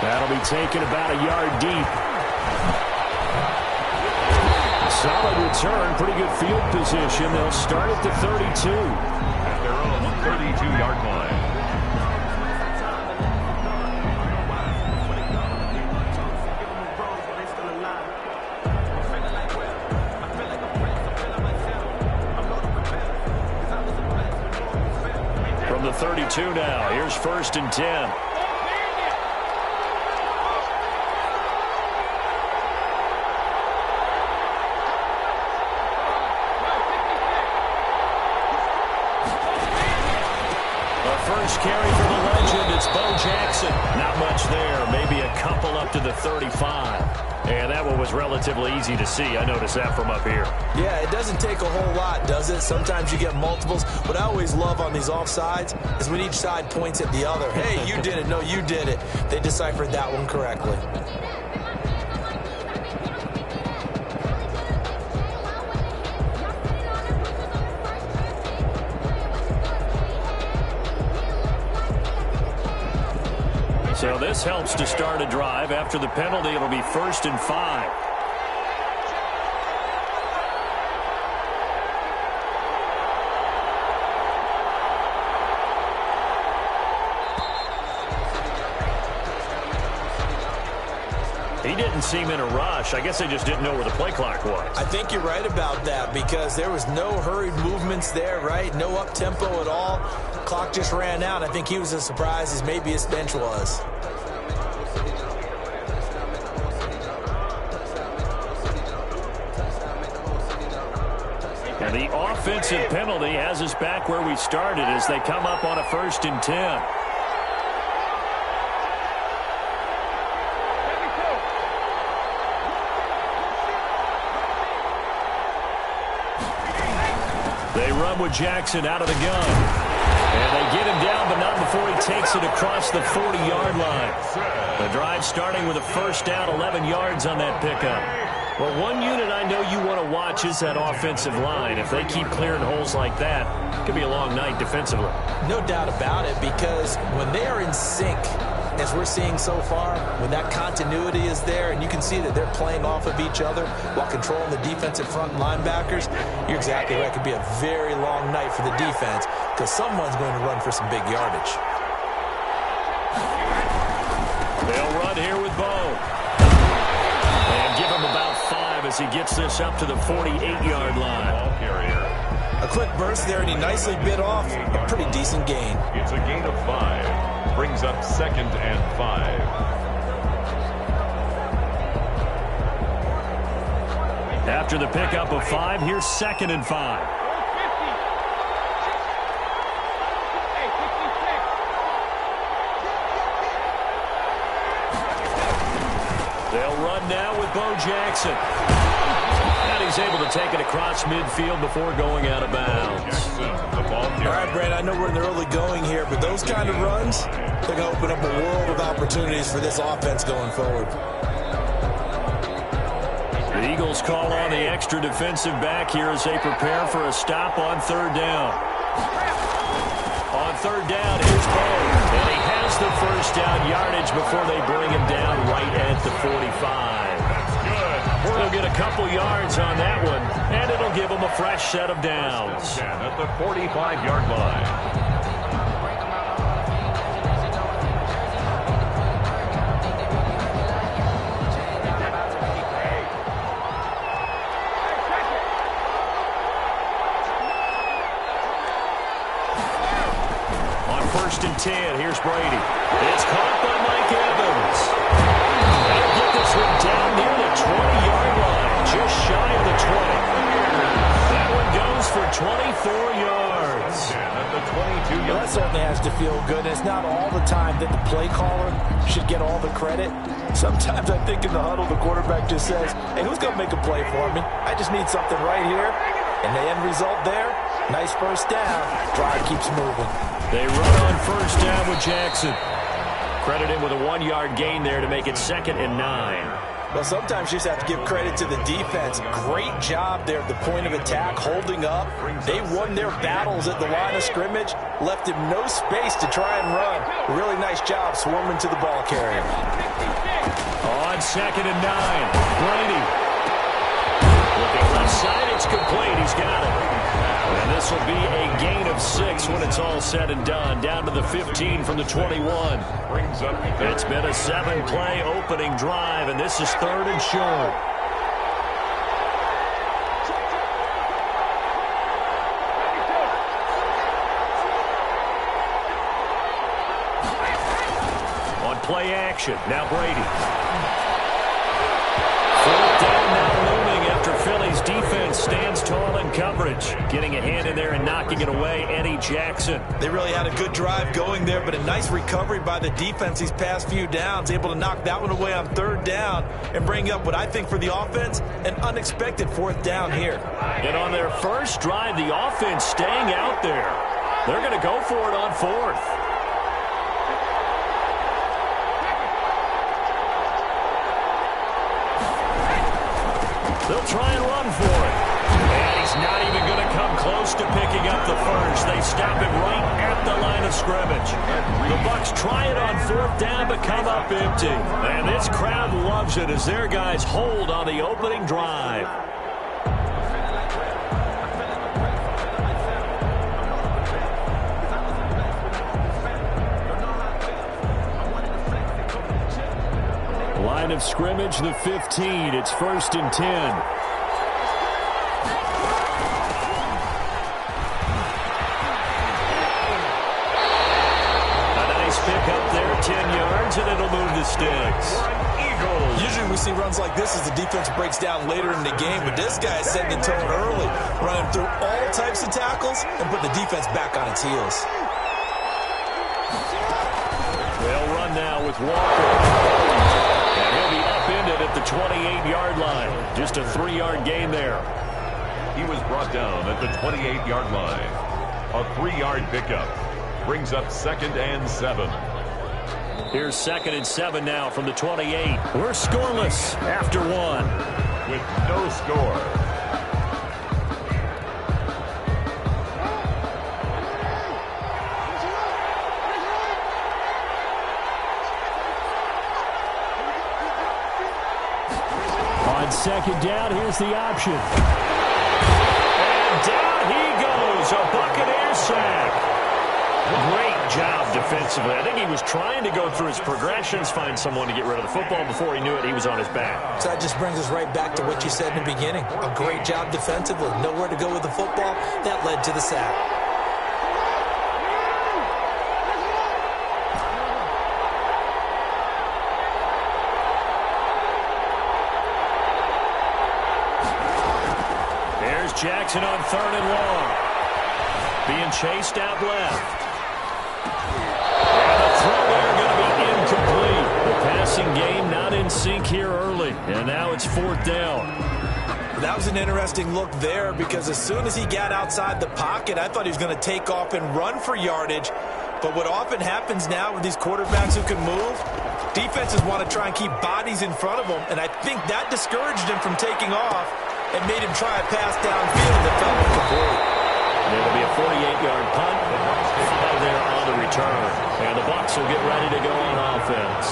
That'll be taken about a yard deep. Solid return, pretty good field position. They'll start at the 32. At their own 32-yard line. From the 32 now, here's 1st and 10. First carry for the legend, it's Bo Jackson. Not much there, maybe a couple up to the 35. And that one was relatively easy to see. I noticed that from up here. Yeah, it doesn't take a whole lot, does it? Sometimes you get multiples. What I always love on these offsides is when each side points at the other. Hey, you did it. No, you did it. They deciphered that one correctly. So this helps to start a drive. After the penalty, it'll be 1st and 5. He didn't seem in a rush. I guess they just didn't know where the play clock was. I think you're right about that because there was no hurried movements there, right? No up-tempo at all. Clock just ran out. I think he was as surprised as maybe his bench was. And the offensive penalty has us back where we started as they come up on a 1st and 10. They run with Jackson out of the gun. And they get him down, but not before he takes it across the 40-yard line. The drive starting with a 1st down, 11 yards on that pickup. Well, one unit I know you want to watch is that offensive line. If they keep clearing holes like that, it could be a long night defensively. No doubt about it, because when they are in sync, as we're seeing so far, when that continuity is there and you can see that they're playing off of each other while controlling the defensive front linebackers, you're exactly right. It could be a very long night for the defense because someone's going to run for some big yardage. They'll run here with Bo. And give him about 5 as he gets this up to the 48-yard line. A quick burst there, and he nicely bit off a pretty decent gain. It's a gain of 5. Brings up 2nd and 5. After the pickup of 5, here's 2nd and 5. They'll run now with Bo Jackson. And he's able to take it across midfield before going out of bounds. All right, Brad, I know we're in the early going here, but those kind of runs, they're going to open up a world of opportunities for this offense going forward. The Eagles call on the extra defensive back here as they prepare for a stop on 3rd down. On 3rd down, here's Bo. And he has the 1st down yardage before they bring him down right at the 45. They'll get a couple yards on that one, and it'll give them a fresh set of downs. At the 45-yard line. On 1st and 10, here's Brady. It's caught by Mike Evans. That'll get this one down near the 20-yard line, just shy of the 20. That one goes for 24 yards. At the 22-yard Well, that certainly has to feel good. It's not all the time that the play caller should get all the credit. Sometimes I think in the huddle, the quarterback just says, hey, who's going to make a play for me? I just need something right here. And the end result there, nice 1st down. Drive keeps moving. They run on 1st down with Jackson. Credit him with a 1-yard gain there to make it 2nd and 9. Well, sometimes you just have to give credit to the defense. Great job there at the point of attack, holding up. They won their battles at the line of scrimmage, left him no space to try and run. Really nice job swarming to the ball carrier. On 2nd and 9, Brady. Looking left side, it's complete. He's got it. And this will be a gain of 6 when it's all said and done. Down to the 15 from the 21. It's been a 7-play opening drive, and this is 3rd and short. On play action, now Brady. 4th down now looming after Philly's defense stands tall in coverage. Getting a hand in there and knocking it away, Eddie Jackson. They really had a good drive going there, but a nice recovery by the defense these past few downs. Able to knock that one away on 3rd down and bring up what I think for the offense, an unexpected 4th down here. And on their first drive, the offense staying out there. They're going to go for it on 4th. They'll try and run for it. And he's not even going to come close to picking up the first. They stop him right at the line of scrimmage. The Bucs try it on 4th down but come up empty. And this crowd loves it as their guys hold on the opening drive. Line of scrimmage, the 15. It's 1st and 10. A nice pick up there, 10 yards, and it'll move the sticks. Usually we see runs like this as the defense breaks down later in the game, but this guy is setting the tone early, running through all types of tackles and put the defense back on its heels. They'll run now with Walker. And he'll be upended at the 28-yard line. Just a 3-yard gain there. He was brought down at the 28-yard line. A 3-yard pickup brings up 2nd and 7. Here's 2nd and 7 now from the 28. We're scoreless after 1. With no score. On 2nd down, here's the option. And down he goes. A Buccaneer sack. Great job defensively. I think he was trying to go through his progressions, find someone to get rid of the football. Before he knew it, he was on his back. So that just brings us right back to what you said in the beginning. A great job defensively. Nowhere to go with the football. That led to the sack. There's Jackson on 3rd and long. Being chased out left. Throw there going to be incomplete. The passing game not in sync here early. And now it's 4th down. That was an interesting look there because as soon as he got outside the pocket, I thought he was going to take off and run for yardage. But what often happens now with these quarterbacks who can move, defenses want to try and keep bodies in front of them. And I think that discouraged him from taking off and made him try a pass downfield that fell incomplete. And it'll be a 48-yard punt. 5 there on the return. And the Bucs will get ready to go on offense.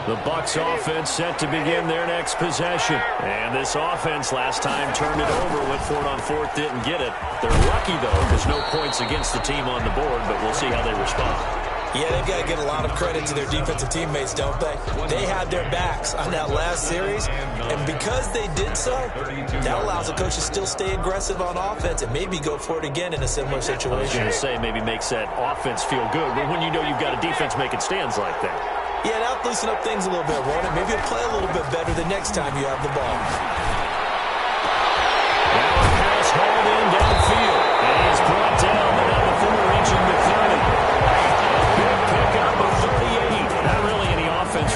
The Bucs offense set to begin their next possession. And this offense last time turned it over, went for it on 4th, didn't get it. They're lucky, though, because no points against the team on the board, but we'll see how they respond. Yeah, they've got to get a lot of credit to their defensive teammates, don't they? They had their backs on that last series, and because they did so, that allows the coach to still stay aggressive on offense and maybe go for it again in a similar situation. I was going to say maybe makes that offense feel good, but when you know you've got a defense making stands like that. Yeah, that'll loosen up things a little bit, won't it? Maybe you'll play a little bit better the next time you have the ball. Now a pass hauled in downfield, and he is brought down to number 4, reaching the 30.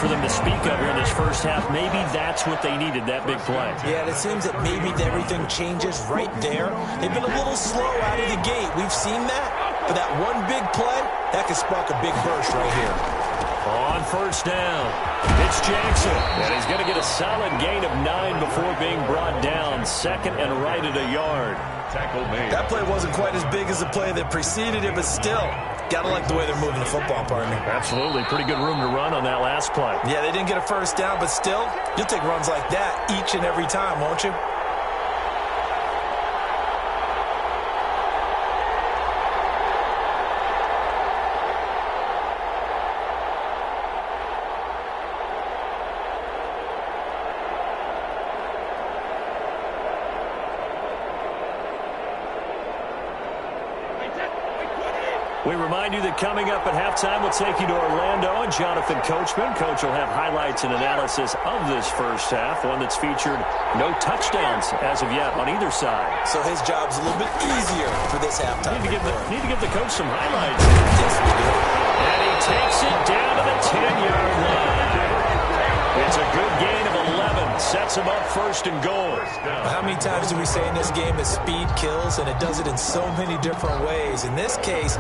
For them to speak of here in this first half, maybe that's what they needed, that big play. Yeah, and it seems that maybe everything changes right there. They've been a little slow out of the gate. We've seen that. But that one big play, that could spark a big burst right here. On first down, it's Jackson. And he's going to get a solid gain of 9 before being brought down. Second and right at a yard. Tackle made. That play wasn't quite as big as the play that preceded it, but still, gotta like the way they're moving the football, partner. Absolutely. Pretty good room to run on that last play. Yeah, they didn't get a first down, but still, you'll take runs like that each and every time, won't you? We remind you that coming up at halftime, we'll take you to Orlando and Jonathan Coachman. Coach will have highlights and analysis of this first half, one that's featured no touchdowns as of yet on either side. So his job's a little bit easier for this halftime. Need to give the coach some highlights. Yes, we do. And he takes it down to the 10-yard line. It's a good gain of 11. Sets him up first and goal. How many times do we say in this game that speed kills, and it does it in so many different ways? In this case,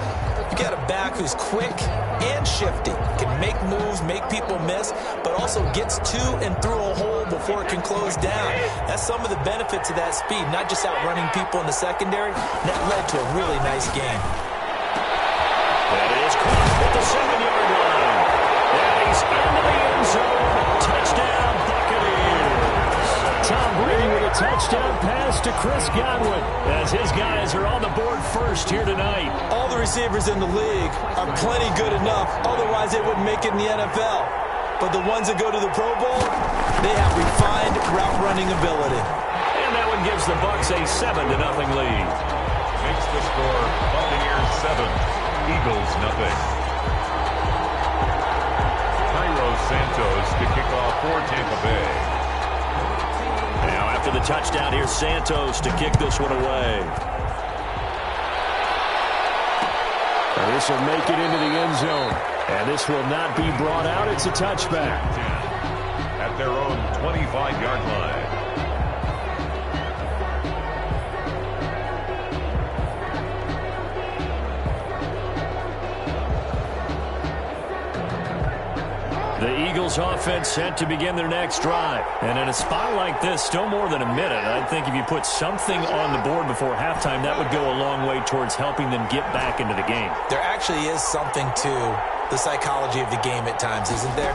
you got a back who's quick and shifty, can make moves, make people miss, but also gets to and through a hole before it can close down. That's some of the benefits of that speed, not just outrunning people in the secondary. That led to a really nice game. That is caught at the 7-yard line. And he's into the end zone. Touchdown, Buccaneers. Tom Brady with a touchdown pass to Chris Godwin as his guys are on the board first here tonight. All the receivers in the league are plenty good enough, otherwise they wouldn't make it in the NFL. But the ones that go to the Pro Bowl, they have refined route running ability. And that one gives the Bucs a 7-0 lead. Makes the score Buccaneers 7, Eagles 0. Santos to kick off for Tampa Bay. Now after the touchdown, here's Santos to kick this one away. And this will make it into the end zone. And this will not be brought out. It's a touchback. At their own 25-yard line. The Eagles offense set to begin their next drive. And in a spot like this, still more than a minute, I think if you put something on the board before halftime, that would go a long way towards helping them get back into the game. There actually is something to the psychology of the game at times, isn't there?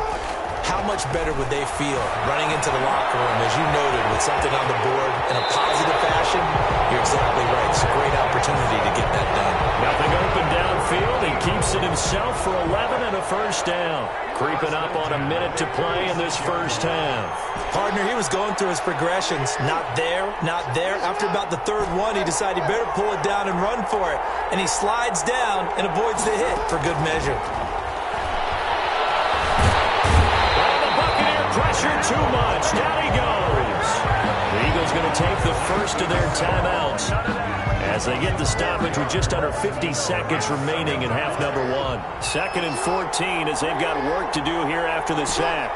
How much better would they feel running into the locker room, as you noted, with something on the board in a positive fashion? You're exactly right. It's a great opportunity to get that done. Nothing open downfield. He keeps it himself for 11 and a first down. Creeping up on a minute to play in this first half. Partner, he was going through his progressions. Not there, not there. After about the third one, he decided he better pull it down and run for it. And he slides down and avoids the hit for good measure. Pressure too much. Down he goes. The Eagles going to take the first of their timeouts as they get the stoppage with just under 50 seconds remaining in half number 1. 2nd and 14 as they've got work to do here after the sack.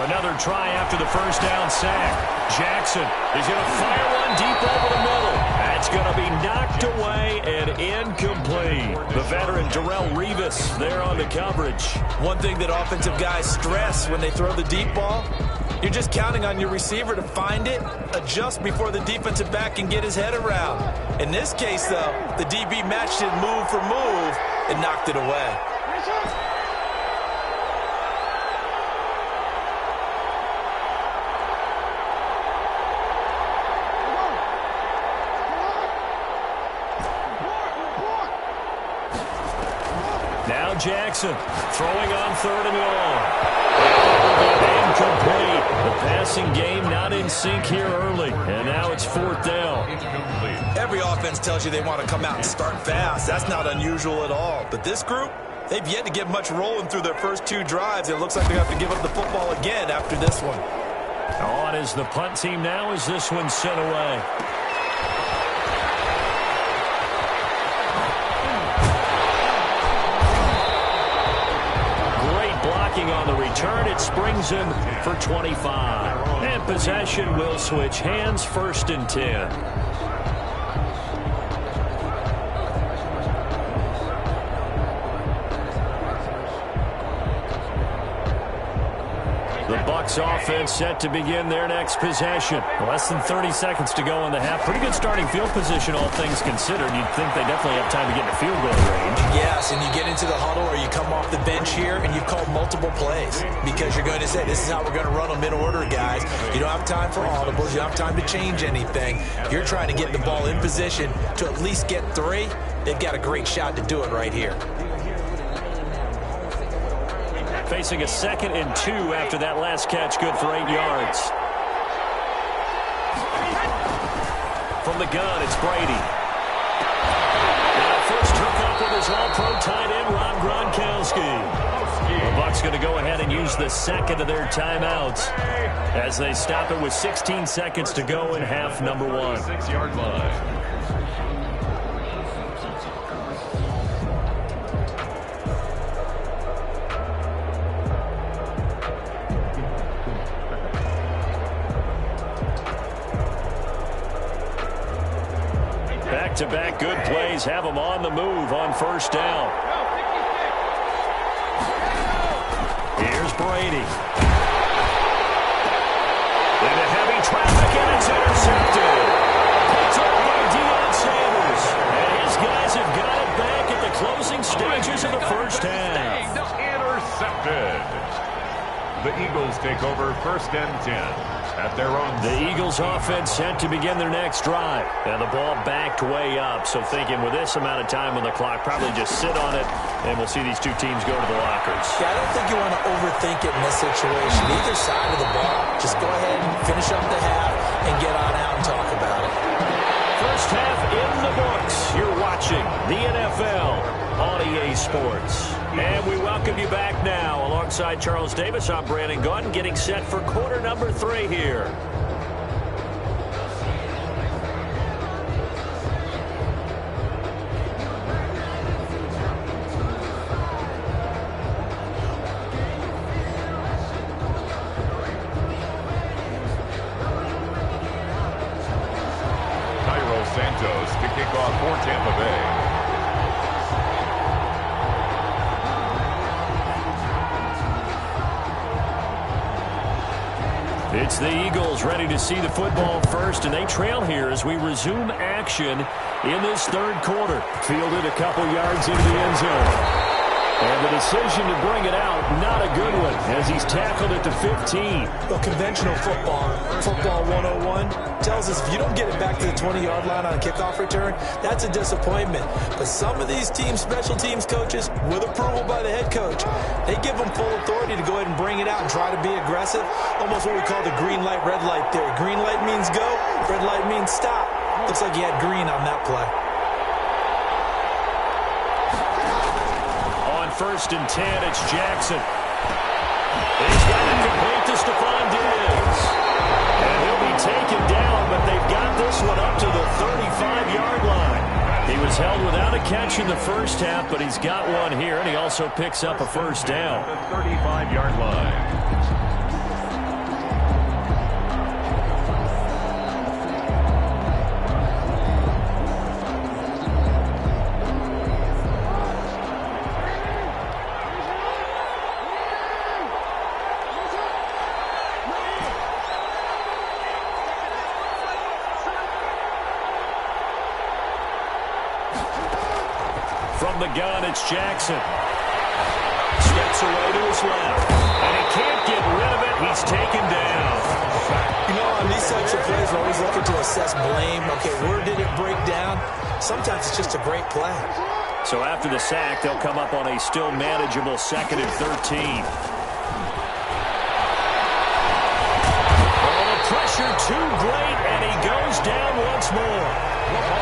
Another try after the first down sack. Jackson is going to fire one deep over the middle. That's going to be knocked away and incomplete. The veteran Darrelle Revis there on the coverage. One thing that offensive guys stress when they throw the deep ball, you're just counting on your receiver to find it, adjust before the defensive back can get his head around. In this case, though, the DB matched it move for move and knocked it away. Now Jackson throwing on 3rd and long. Incomplete. The passing game not in sync here early. And now it's 4th down. Every offense tells you they want to come out and start fast. That's not unusual at all. But this group, they've yet to get much rolling through their first 2 drives. It looks like they have to give up the football again after this one. On is the punt team now as this one's sent away. On the return, it springs him for 25. And possession will switch hands, 1st and 10. Bucs offense set to begin their next possession. Less than 30 seconds to go in the half. Pretty good starting field position, all things considered. You'd think they definitely have time to get in the field goal range. Yes, and you get into the huddle or you come off the bench here and you've called multiple plays because you're going to say, this is how we're going to run them in order, guys. You don't have time for audibles. You don't have time to change anything. You're trying to get the ball in position to at least get 3. They've got a great shot to do it right here. Facing a 2nd and 2 after that last catch, good for 8 yards. From the gun, it's Brady. Now first hook up with his all-pro tight end, Rob Gronkowski. The Bucs going to go ahead and use the 2nd of their timeouts as they stop it with 16 seconds to go in half number 1. 6-yard line. Back-to-back good plays have them on the move on first down. Here's Brady. Into heavy traffic, and it's intercepted. Picked up by Deion Sanders. And his guys have got it back at the closing stages of the first half. Intercepted. The Eagles take over 1st and 10. At their own. The Eagles offense set to begin their next drive. And the ball backed way up. So thinking with this amount of time on the clock, probably just sit on it, and we'll see these two teams go to the lockers. Yeah, I don't think you want to overthink it in this situation. Either side of the ball, just go ahead and finish up the half and get on out and talk about it. First half in the books. You're watching the NFL on EA Sports. And we welcome you back now. Alongside Charles Davis, I'm Brandon Gunn, getting set for quarter number 3 here. Santos to kick off for Tampa Bay. It's the Eagles ready to see the football first, and they trail here as we resume action in this 3rd quarter. Fielded a couple yards into the end zone. And the decision to bring it out, not a good one, as he's tackled it to 15. Well, conventional football 101, tells us if you don't get it back to the 20-yard line on a kickoff return, that's a disappointment. But some of these teams, special teams coaches, with approval by the head coach, they give them full authority to go ahead and bring it out and try to be aggressive. Almost what we call the green light, red light theory. Green light means go, red light means stop. Looks like he had green on that play. 1st and 10, it's Jackson. He's got it complete to Stephon Diggs. And he'll be taken down, but they've got this one up to the 35-yard line. He was held without a catch in the first half, but he's got one here, and he also picks up a first down. The 35-yard line. From the gun, it's Jackson. Steps away to his left. And he can't get rid of it. He's taken down. You know, on these types of plays, we're always looking to assess blame. Okay, where did it break down? Sometimes it's just a great play. So after the sack, they'll come up on a still manageable 2nd and 13. Oh, the pressure too great, and he goes down once more.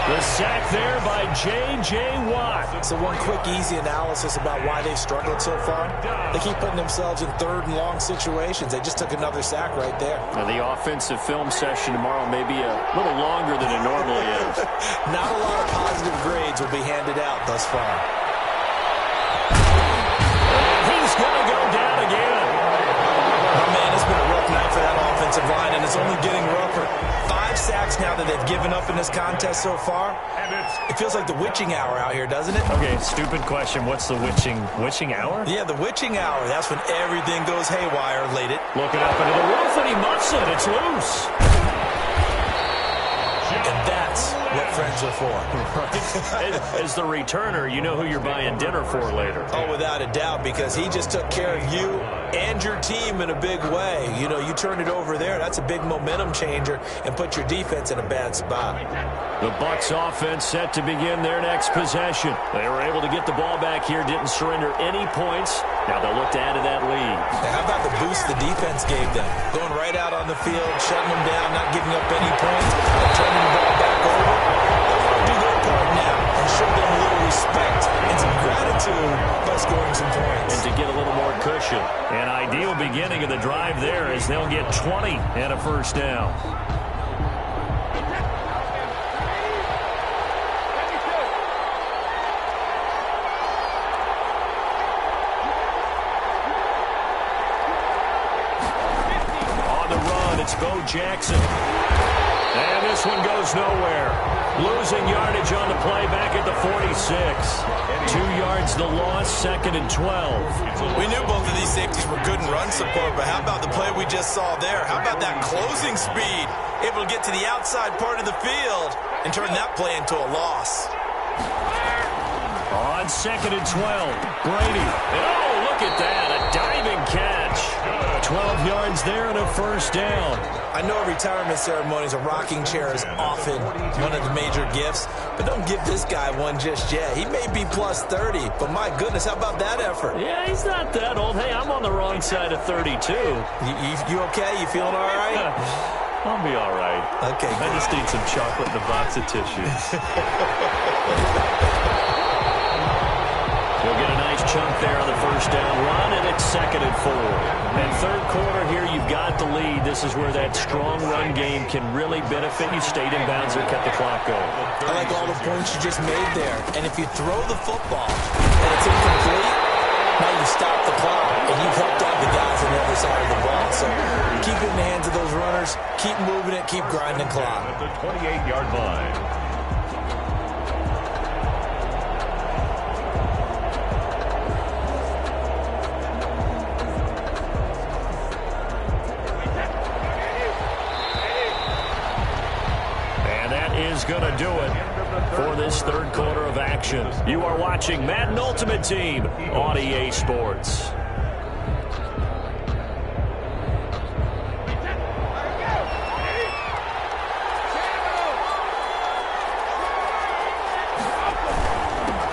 The sack there by J.J. Watt. So one quick, easy analysis about why they've struggled so far. They keep putting themselves in 3rd and long situations. They just took another sack right there. Now, the offensive film session tomorrow may be a little longer than it normally is. Not a lot of positive grades will be handed out thus far. And he's going to go down again. Oh, man, it's been a rough night for that offense. offensive line, and it's only getting rougher. 5 sacks now that they've given up in this contest so far. It feels like the witching hour out here, doesn't it? Okay, stupid question. What's the witching hour? Yeah, the witching hour. That's when everything goes haywire late. Looking up into the roof, and he muffs it. It's loose. And that's what friends are for. As the returner, you know who you're buying dinner for later. Oh, without a doubt, because he just took care of you and your team in a big way. You know, you turn it over there, that's a big momentum changer, and put your defense in a bad spot. The Bucs offense set to begin their next possession. They were able to get the ball back here, didn't surrender any points. Now they'll look to add to that lead. Now, how about the boost the defense gave them? Going right out on the field, shutting them down, not giving up any points, and turning the ball back over. They want to do their part now and show them a little respect and some gratitude by scoring some points. And to get a little more cushion. An ideal beginning of the drive there as they'll get 20 and a first down. It's Bo Jackson. And this one goes nowhere. Losing yardage on the play back at the 46. 2 yards the loss, 2nd and 12. We knew both of these safeties were good in run support, but how about the play we just saw there? How about that closing speed? Able to get to the outside part of the field and turn that play into a loss. On 2nd and 12, Brady. Oh, look at that, a diving catch. 12 yards there and a first down. I know retirement ceremonies, a rocking chair is often one of the major gifts, but don't give this guy one just yet. He may be plus 30, but my goodness, how about that effort? Yeah, he's not that old. Hey, I'm on the wrong side of 32. You okay? You feeling all right? I'll be all right. Okay, I just need some chocolate and a box of tissues. We'll get a nice chunk there on the first down run, and it's 2nd and 4. And third quarter here, you've got the lead. This is where that strong run game can really benefit you. Stayed in bounds or kept the clock going. I like all the points you just made there. And if you throw the football and it's incomplete, now you stop the clock, and you've helped out the guys on the other side of the ball. So keep it in the hands of those runners, keep moving it, keep grinding clock. At the 28-yard line. Going to do it for this third quarter of action. You are watching Madden Ultimate Team on EA Sports.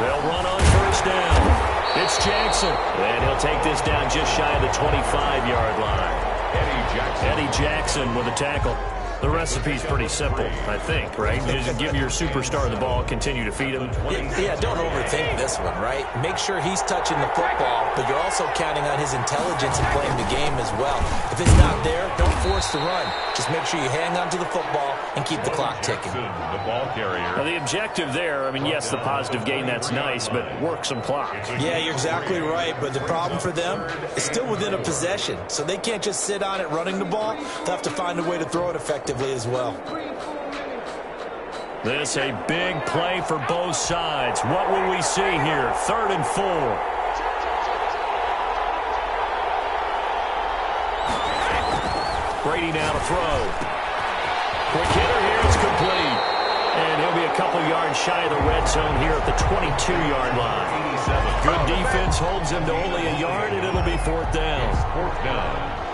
They'll run on first down. It's Jackson, and he'll take this down just shy of the 25-yard line. Eddie Jackson with a tackle. The recipe's pretty simple, I think, right? Just give your superstar the ball, continue to feed him. Yeah, don't overthink this one, right? Make sure he's touching the football, but you're also counting on his intelligence in playing the game as well. If it's not there, don't force the run. Just make sure you hang on to the football and keep the clock ticking. The ball carrier. Now, the objective there, I mean, yes, the positive gain, that's nice, but work some clock. Yeah, you're exactly right, but the problem for them is still within a possession, so they can't just sit on it running the ball. They'll have to find a way to throw it effectively as well. This a big play for both sides. What will we see here? 3rd and 4. Brady now to throw. Quick hitter here. It's complete. And he'll be a couple yards shy of the red zone here at the 22-yard line. Good defense holds him to only a yard, and it'll be 4th down. 4th down.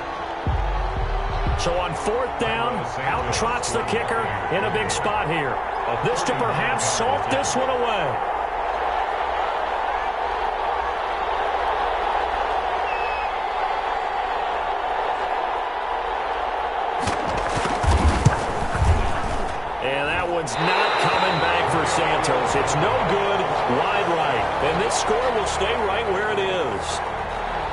So on 4th down, out trots the kicker in a big spot here. This to perhaps salt this one away. And that one's not coming back for Santos. It's no good, wide right. And this score will stay right where it is.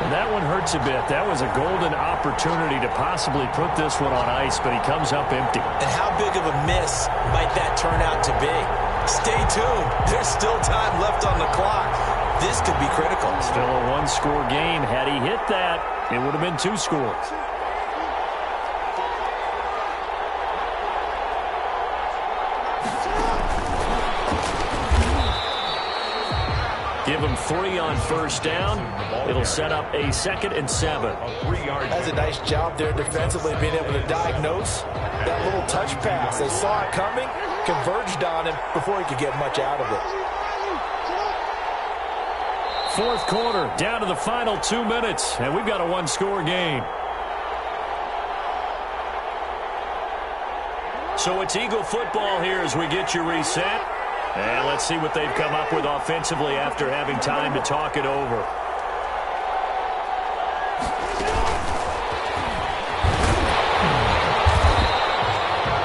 And that one hurts a bit. That was a golden opportunity to possibly put this one on ice, but he comes up empty. And how big of a miss might that turn out to be? Stay tuned. There's still time left on the clock. This could be critical. Still a one-score game. Had he hit that, it would have been 2 scores. Give them 3 on first down. It'll set up a 2nd and 7. That's a nice job there defensively, being able to diagnose that little touch pass. They saw it coming, converged on him before he could get much out of it. 4th quarter, down to the final 2 minutes, and we've got a 1-score game. So it's Eagle football here as we get you reset. And let's see what they've come up with offensively after having time to talk it over.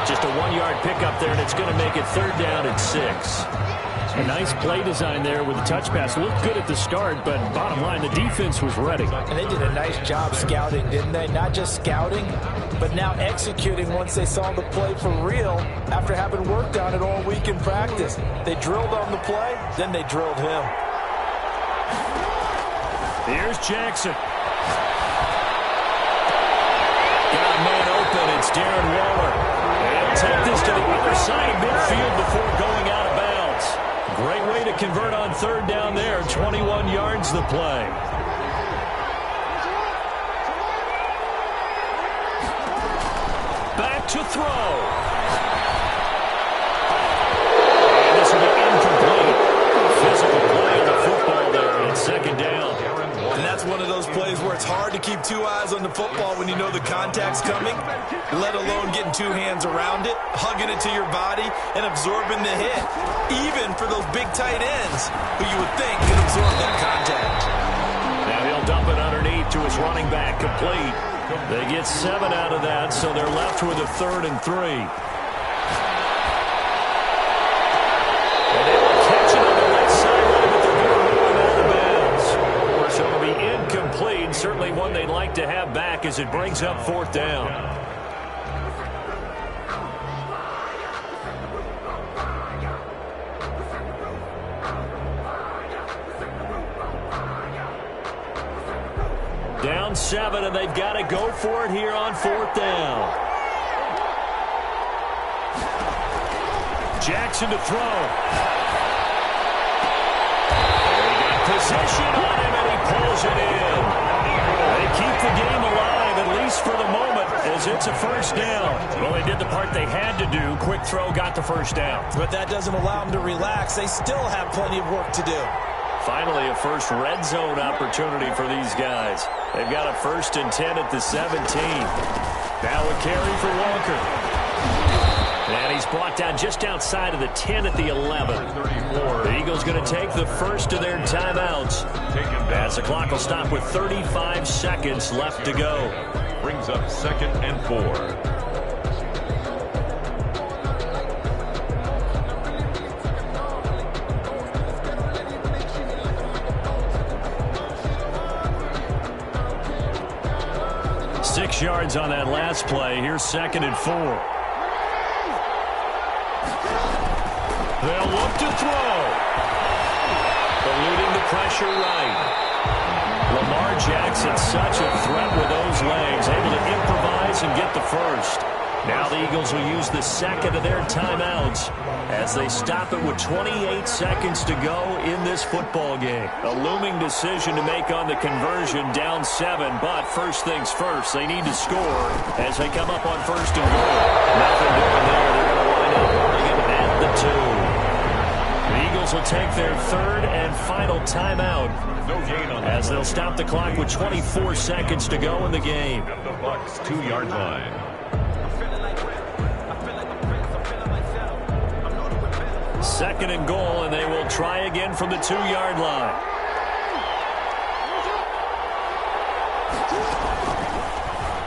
Just a 1-yard pickup there, and it's going to make it 3rd down and 6. A nice play design there with the touch pass. Looked good at the start, but bottom line, the defense was ready. And they did a nice job scouting, didn't they? Not just scouting, but now executing once they saw the play for real after having worked on it all week in practice. They drilled on the play, then they drilled him. Here's Jackson. Got a man open. It's Darren Waller. And take this to the other side of midfield before going out of bounds. Great way to convert on 3rd down there. 21 yards the play. Back to throw. And this will be incomplete. Physical play on the football there. And 2nd down. And that's one of those plays where it's hard to keep 2 eyes on the football when you know the contact's coming, let alone getting 2 hands around it, hugging it to your body, and absorbing the hit, even for those big tight ends who you would think could absorb that contact. Now he'll dump it underneath to his running back, complete. They get 7 out of that, so they're left with a 3rd and 3. And they will catch it on the right sideline, but they're going to roll it out of bounds. So it'll be incomplete, certainly one they'd like to have back as it brings up 4th down. Down 7, and they've got to go for it here on 4th down. Jackson to throw. They got possession on him, and he pulls it in. They keep the game alive, at least for the moment, as it's a 1st down. Well, they did the part they had to do. Quick throw got the 1st down. But that doesn't allow them to relax. They still have plenty of work to do. Finally, a first red zone opportunity for these guys. They've got a 1st and 10 at the 17. Now a carry for Walker. And he's brought down just outside of the 10 at the 11. The Eagles going to take the first of their timeouts as the clock will stop with 35 seconds left to go. Brings up 2nd and 4. Yards on that last play. Here's 2nd and 4. They'll look to throw. Eluding the pressure right. Lamar Jackson, such a threat with those legs, able to improvise and get the first. Now the Eagles will use the 2nd of their timeouts as they stop it with 28 seconds to go in this football game. A looming decision to make on the conversion, down 7, but first things first, they need to score as they come up on 1st and goal. Nothing doing there. They're going to wind up running it at the 2. The Eagles will take their 3rd and final timeout as they'll stop the clock with 24 seconds to go in the game. At the Bucs 2-yard line. 2nd and goal, and they will try again from the 2-yard line.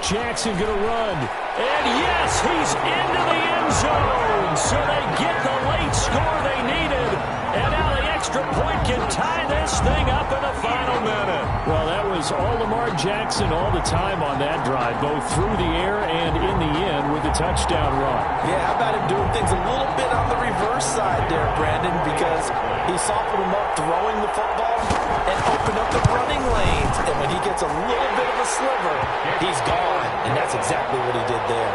Jackson going to run. And yes, he's into the end zone. So they get the late score they needed. And now the extra point can tie this thing up in the final minute. Well, that was all Lamar Jackson all the time on that drive, both through the air and in the end with the touchdown run. Yeah, how about him doing things a little bit on the reverse side there, Brandon, because he softened him up throwing the football and opened up the running lanes. And when he gets a little bit of a sliver, he's gone. And that's exactly what he did there.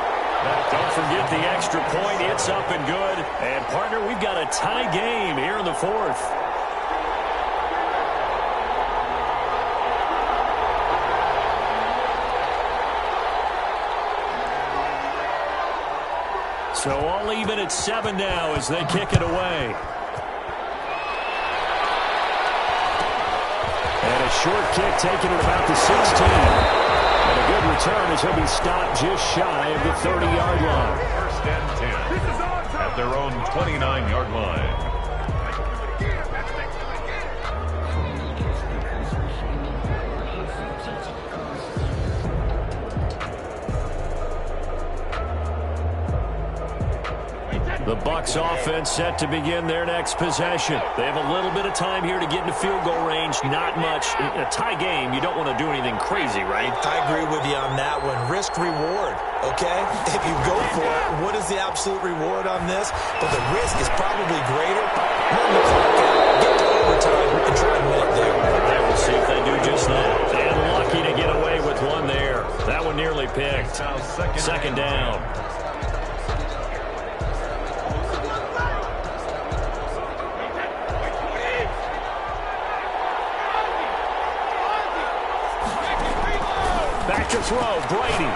Don't forget the extra point. It's up and good. And, partner, we've got a tie game here in the 4th. So all even at 7 now as they kick it away. And a short kick taken at about the 16. And a good return as he'll be stopped just shy of the 30-yard line. First and 10 at their own 29-yard line. The Bucs offense set to begin their next possession. They have a little bit of time here to get into field goal range. Not much. In a tie game, you don't want to do anything crazy, right? I agree with you on that one. Risk reward, okay? If you go for it, what is the absolute reward on this? But the risk is probably greater. Run the clock out, get to overtime, and try and win it there. All right, we'll see if they do just that. And lucky to get away with one there. That one nearly picked. Second down. Back to throw, Brady.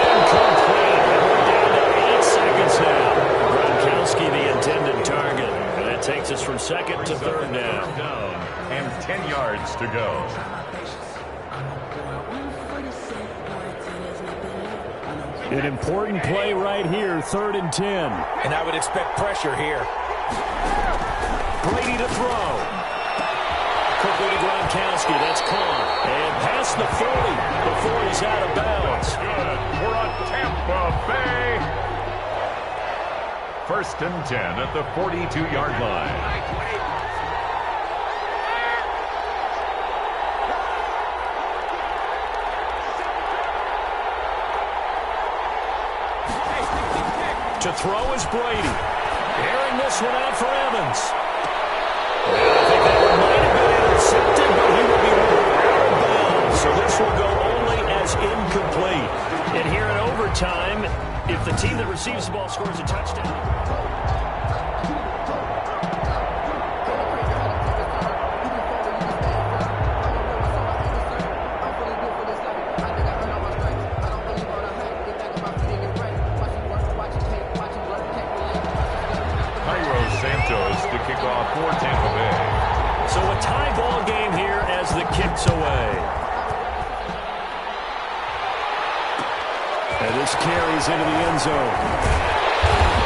Incomplete. We're down to 8 seconds now. Gronkowski, the intended target. And that takes us from second to third now. Down and 10 yards to go. An important play right here, 3rd and 10. And I would expect pressure here. Brady to throw. Quickly to Gronkowski. That's caught. And past the 40 before he's out of bounds. Good for a Tampa Bay. First and 10 at the 42-yard line. To throw is Brady. Airing this one out for Evans. And I think that one might have been intercepted, but he will be out of bounds. So this will go only as incomplete. And here in overtime, if the team that receives the ball scores a touchdown. To kick off for Tampa Bay. So a tie ball game here as the kick's away. And this carries into the end zone.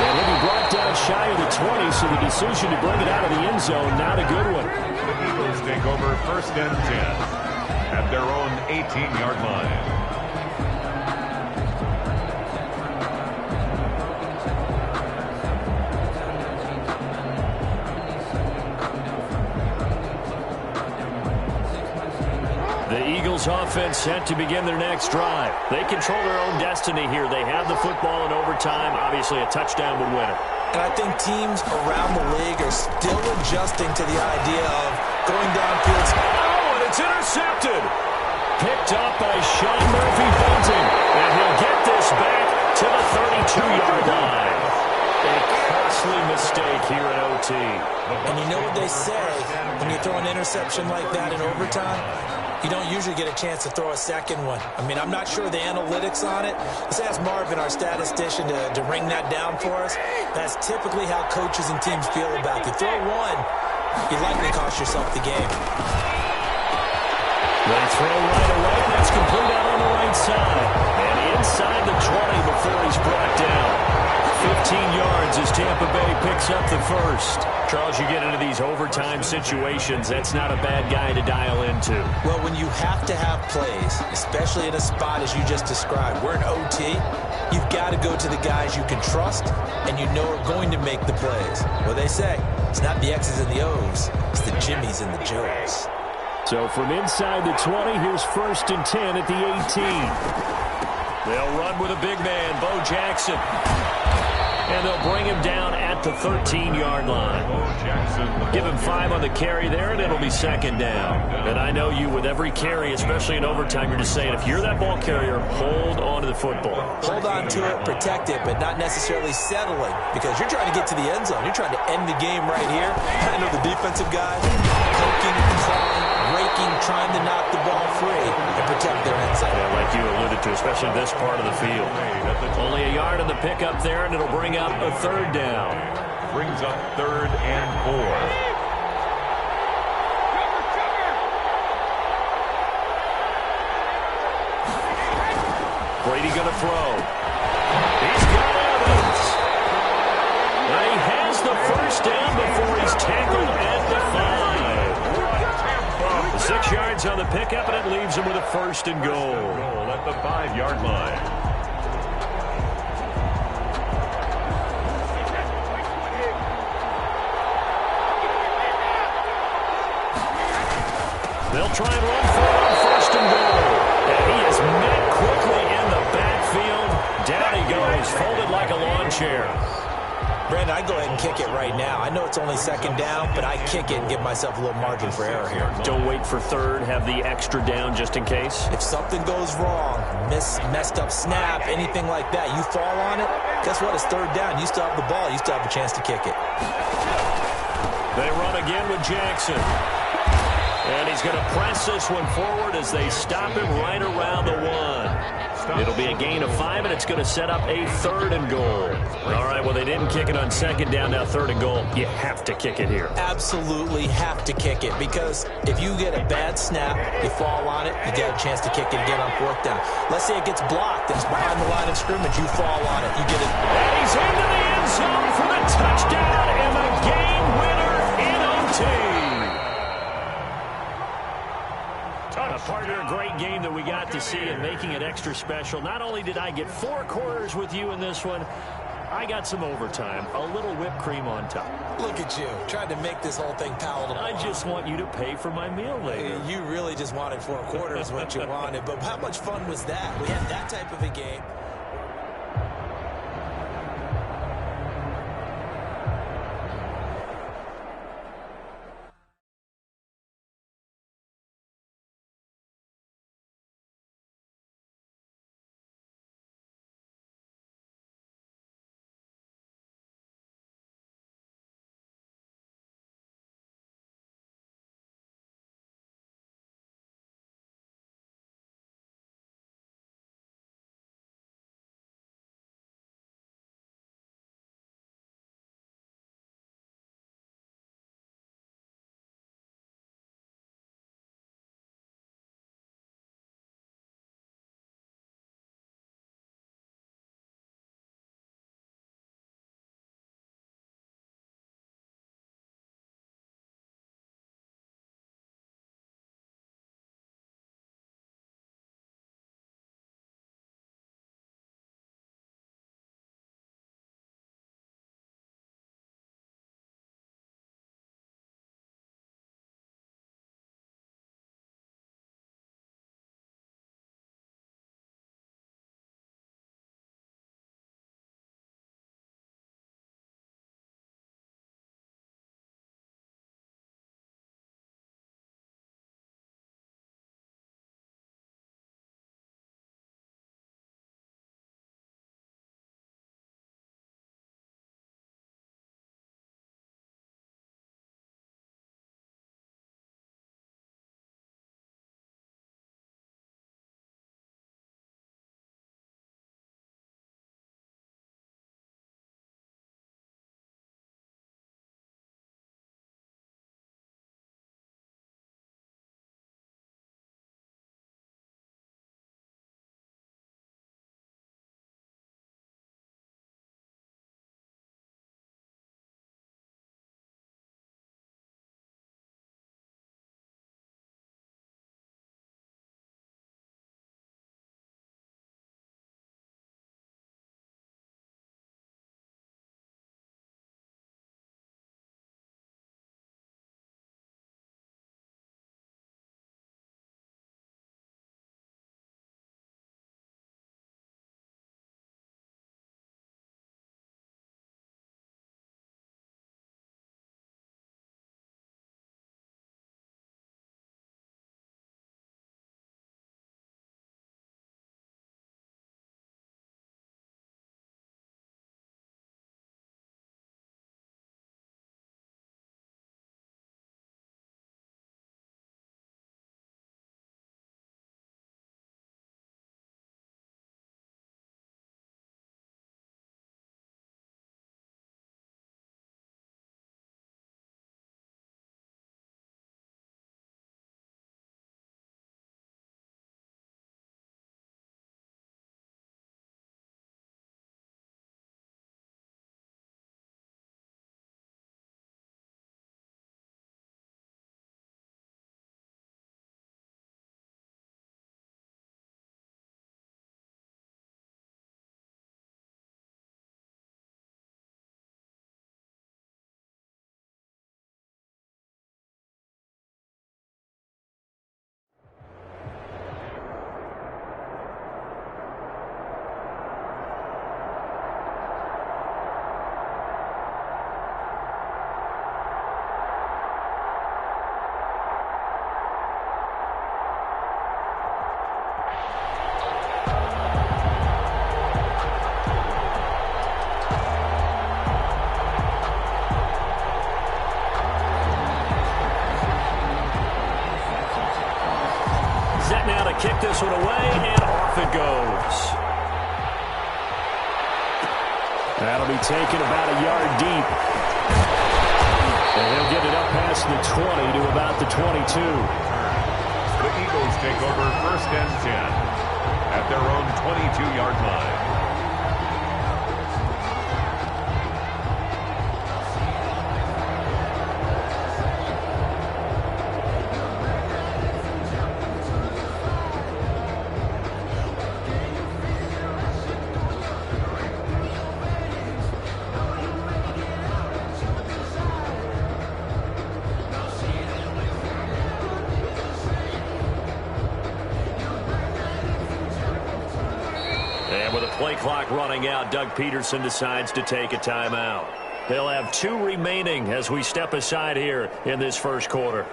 And he'll be brought down shy of the 20, so the decision to bring it out of the end zone, not a good one. The Eagles take over first and 10 at their own 18-yard line. Offense set to begin their next drive. They control their own destiny here. They have the football in overtime. Obviously, a touchdown would win it. And I think teams around the league are still adjusting to the idea of going downfield. Oh, and it's intercepted. Picked up by Sean Murphy-Bunting. And he'll get this back to the 32-yard line. A costly mistake here at OT. And you know what they say when you throw an interception like that in overtime? You don't usually get a chance to throw a second one. I mean, I'm not sure the analytics on it. Let's ask Marvin, our statistician, to ring that down for us. That's typically how coaches and teams feel about it. You throw one, you likely cost yourself the game. They throw right away. That's complete out on the right side. And inside the 20 before he's brought down. 15 yards as Tampa Bay picks up the first. Charles, you get into these overtime situations, that's not a bad guy to dial into. Well, when you have to have plays, especially in a spot as you just described, we're in OT, you've got to go to the guys you can trust and you know are going to make the plays. What they say, it's not the X's and the O's, it's the Jimmies and the Joes. So from inside the 20, here's first and 10 at the 18. They'll run with a big man, Bo Jackson. And they'll bring him down at the 13-yard line. Give him 5 on the carry there, and it'll be second down. And I know you, with every carry, especially in overtime, you're just saying, if you're that ball carrier, hold on to the football. Hold on to it, protect it, but not necessarily settling, because you're trying to get to the end zone. You're trying to end the game right here. I know the defensive guy, poking, clawing, raking looking, trying to knock the ball free and protect their inside. Yeah, like you alluded to, especially this part of the field. Only a yard on the pickup there, and it'll bring up a third down. Brings up 3rd and 4. Brady going to throw. He's got Evans. And he has the first down before he's tackled at the 5. 6 yards on the pickup, and it leaves him with a 1st and goal. At the 5-yard line. They'll try and run for it on 1st and goal. And he is met quickly in the backfield. Down he goes, folded like a lawn chair. Brandon, I'd go ahead and kick it right now. I know it's only 2nd down, but I kick it and give myself a little margin for error here. Don't wait for 3rd. Have the extra down just in case. If something goes wrong, messed up snap, anything like that, you fall on it, guess what? It's 3rd down. You still have the ball. You still have a chance to kick it. They run again with Jackson. And he's going to press this one forward as they stop him right around the 1. It'll be a gain of 5, and it's going to set up a 3rd and goal. All right, well, they didn't kick it on 2nd down, now 3rd and goal. You have to kick it here. Absolutely have to kick it, because if you get a bad snap, you fall on it, you get a chance to kick it again on 4th down. Let's say it gets blocked, and it's behind the line of scrimmage, you fall on it, you get it. And he's into the end zone for the touchdown and the game winner in OT. Partner, a great game that we got to see and making it extra special. Not only did I get 4 quarters with you in this one, I got some overtime, a little whipped cream on top. Look at you, trying to make this whole thing palatable. I just want you to pay for my meal later. You really just wanted 4 quarters what you wanted, but how much fun was that? We had that type of a game. kick this one away, and off it goes. That'll be taken about a yard deep. And he'll get it up past the 20 to about the 22. The Eagles take over 1st and 10 at their own 22-yard line. Play clock running out. Doug Peterson decides to take a timeout. They'll have 2 remaining as we step aside here in this first quarter.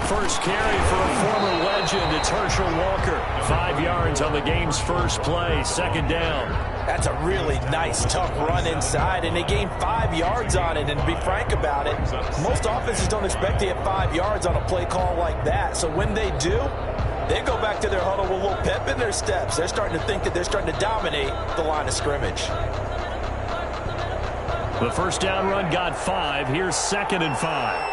First carry for a former legend. It's Herschel Walker. 5 yards on the game's first play. 2nd down. That's a really nice, tough run inside, and they gained 5 yards on it. And to be frank about it, most offenses don't expect to get 5 yards on a play call like that. So when they do, they go back to their huddle with a little pep in their steps. They're starting to think that they're starting to dominate the line of scrimmage. The first down run got 5. Here's 2nd and 5.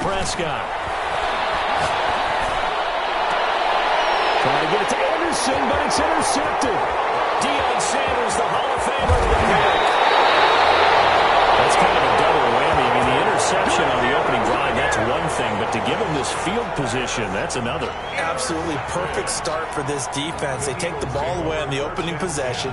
Prescott. Trying to get it to Anderson, but it's intercepted. Deion Sanders, the Hall of Famer, with the pick. That's kind of a double whammy. I mean, the interception on the opening drive, that's one thing, but to give him this field position, that's another. Absolutely perfect start for this defense. They take the ball away on the opening possession.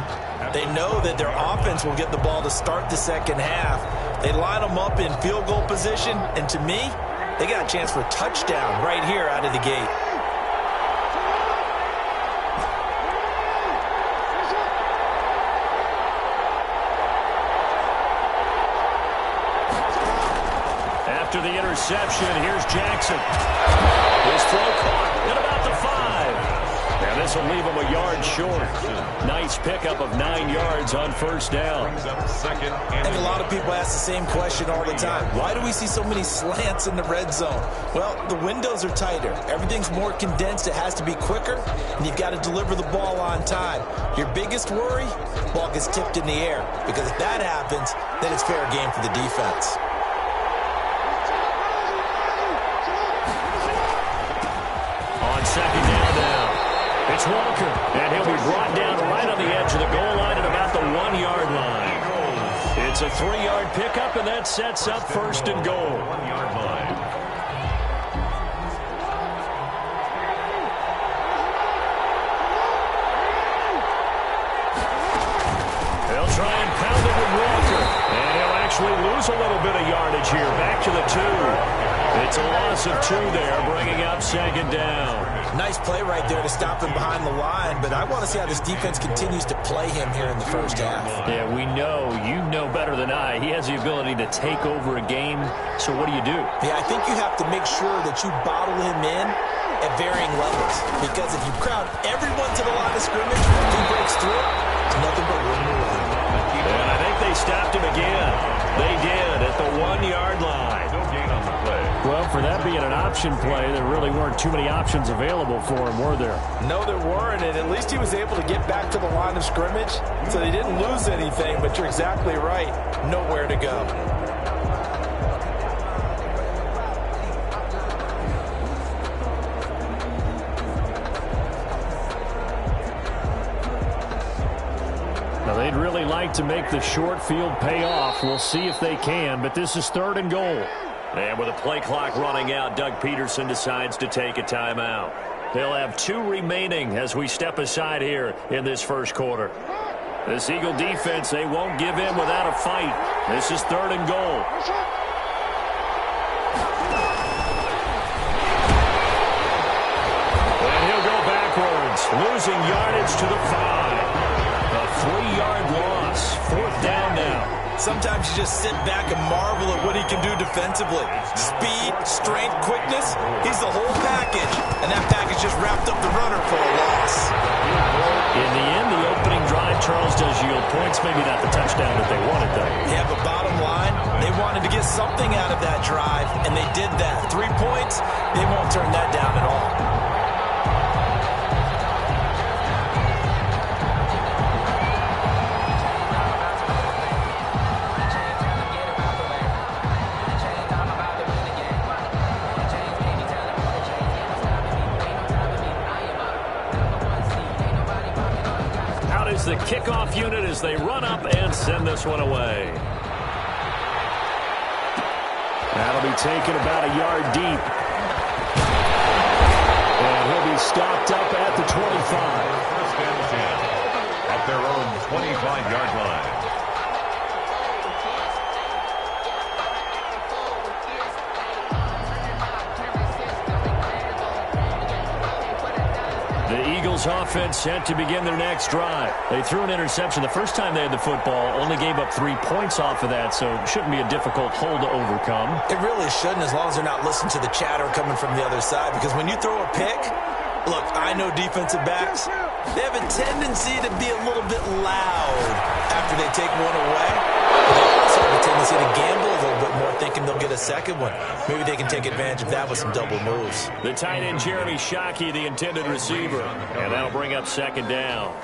They know that their offense will get the ball to start the second half. They line them up in field goal position, and to me, they got a chance for a touchdown right here out of the gate. After the interception, here's Jackson. His throw caught at about the 5. And this will leave him a yard short. Nice pickup of 9 yards on first down. I think a lot of people ask the same question all the time. Why do we see so many slants in the red zone? Well, the windows are tighter. Everything's more condensed. It has to be quicker, and you've got to deliver the ball on time. Your biggest worry, ball gets tipped in the air, because if that happens, then it's fair game for the defense. On 2nd down now. It's Walker, and he'll be brought down right on the edge of the goal line at about the 1-yard line. It's a 3-yard pickup, and that sets up 1st and goal. 1-yard line. They'll try and pound it with Walker, and he'll actually lose a little bit of yardage here. Back to the 2. It's a loss of 2 there, bringing up 2nd down. Nice play right there to stop him behind the line, but I want to see how this defense continues to play him here in the first half. Yeah, we know. You know better than I. He has the ability to take over a game, so what do you do? Yeah, I think you have to make sure that you bottle him in at varying levels, because if you crowd everyone to the line of scrimmage and he breaks through, it's nothing but room to run. And I think they stopped him again. They did at the 1-yard line. No gain on the play. Well, for that being an option play, there really weren't too many options available for him, were there? No, there weren't, and at least he was able to get back to the line of scrimmage, so they didn't lose anything, but you're exactly right. Nowhere to go. Now, they'd really like to make the short field pay off. We'll see if they can, but this is 3rd and goal. And with a play clock running out, Doug Peterson decides to take a timeout. They'll have 2 remaining as we step aside here in this first quarter. This Eagle defense, they won't give in without a fight. This is 3rd and goal. And he'll go backwards, losing yardage to the 5. A 3-yard loss. loss. 4th down now. Sometimes you just sit back and marvel at what he can do defensively. Speed, strength, quickness, he's the whole package. And that package just wrapped up the runner for a loss. In the end, the opening drive, Charles, does yield points. Maybe not the touchdown that they wanted, though. Yeah, but bottom line, they wanted to get something out of that drive, and they did that. 3 points, they won't turn that down at all. The kickoff unit as they run up and send this one away. That'll be taken about a yard deep. And he'll be stopped up at the 25. First and 10 at their own 25-yard line. The Eagles offense set to begin their next drive. They threw an interception the first time they had the football, only gave up 3 points off of that, so it shouldn't be a difficult hole to overcome. It really shouldn't, as long as they're not listening to the chatter coming from the other side, because when you throw a pick, look, I know defensive backs, they have a tendency to be a little bit loud after they take one away. They also have a tendency to gamble a little bit more, thinking they'll get a second one. Maybe they can take advantage of that with some double moves. The tight end, Jeremy Shockey, the intended receiver. And that'll bring up 2nd down.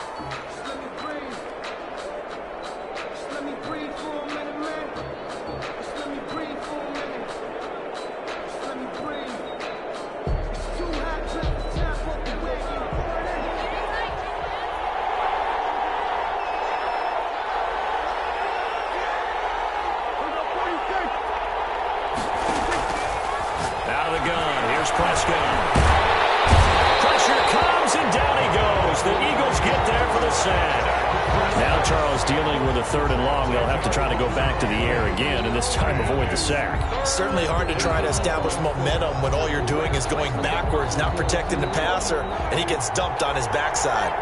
Now Charles dealing with a 3rd and long. They'll have to try to go back to the air again, and this time avoid the sack. Certainly hard to try to establish momentum when all you're doing is going backwards, not protecting the passer, and he gets dumped on his backside.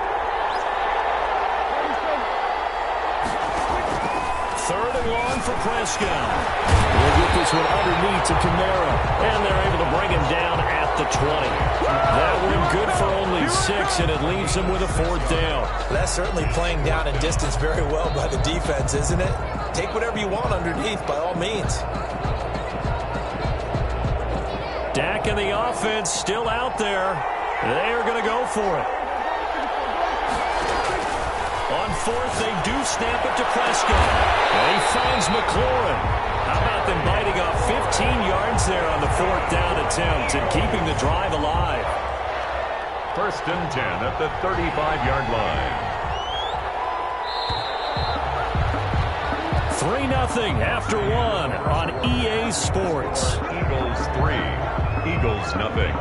3rd and long for Prescott. We'll get this one underneath to Kamara, and they're able to bring him down at the 20. That one good for only 6, and it leaves them with a 4th down. That's certainly playing down in distance very well by the defense, isn't it? Take whatever you want underneath, by all means. Dak and the offense still out there. They are going to go for it. On 4th, they do snap it to Prescott. And he finds McLaurin. How about them biting off 15 yards there on the 4th down attempt and keeping the drive alive? 1st and 10 at the 35-yard line. 3-0 after 1 on EA Sports. Eagles 3, Eagles nothing.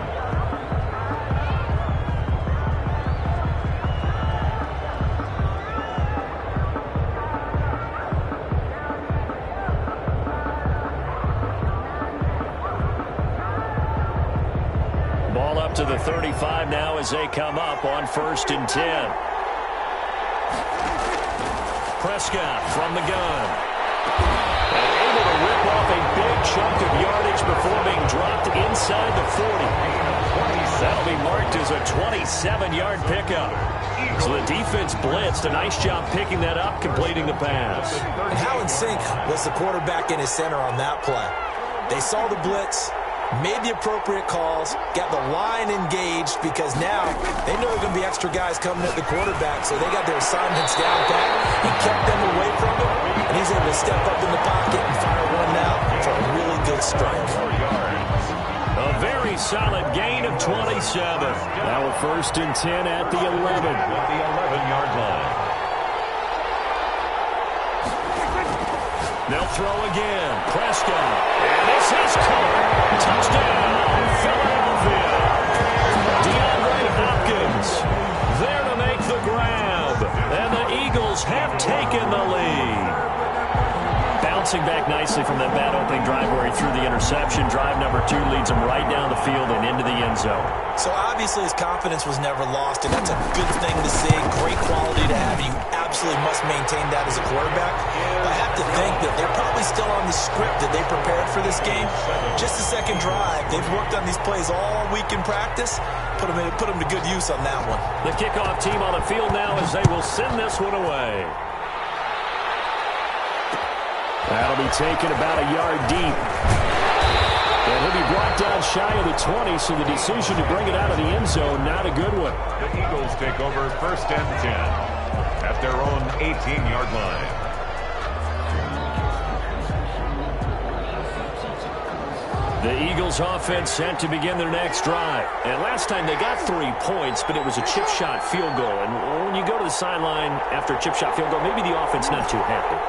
Ball up to the 35 now as they come up on 1st and 10. Prescott from the gun. And able to rip off a big chunk of yardage before being dropped inside the 40. That'll be marked as a 27-yard pickup. So the defense blitzed. A nice job picking that up, completing the pass. And how in sync was the quarterback and his center on that play? They saw the blitz, made the appropriate calls, got the line engaged, because now they know there are going to be extra guys coming at the quarterback, so they got their assignments down pat. He kept them away from it, and he's able to step up in the pocket and fire one now for a really good strike. A very solid gain of 27. Now a 1st and 10 at the 11. At the 11-yard line. They'll throw again. Prescott. And this is caught. Touchdown, Philadelphia. DeAndre Hopkins there to make the grab. And the Eagles have taken the lead. bouncing back nicely from that bad opening drive where he threw the interception. Drive number 2 leads him right down the field and into the end zone. So obviously his confidence was never lost, and that's a good thing to see. Great quality to have. You absolutely must maintain that as a quarterback. But I have to think that they're probably still on the script that they prepared for this game. Just the second drive. They've worked on these plays all week in practice. Put them to good use on that one. The kickoff team on the field now as they will send this one away. That'll be taken about a yard deep. And he'll be brought down shy of the 20, so the decision to bring it out of the end zone, not a good one. The Eagles take over 1st and 10 at their own 18-yard line. The Eagles offense set to begin their next drive. And last time they got 3 points, but it was a chip shot field goal. And when you go to the sideline after a chip shot field goal, maybe the offense not too happy.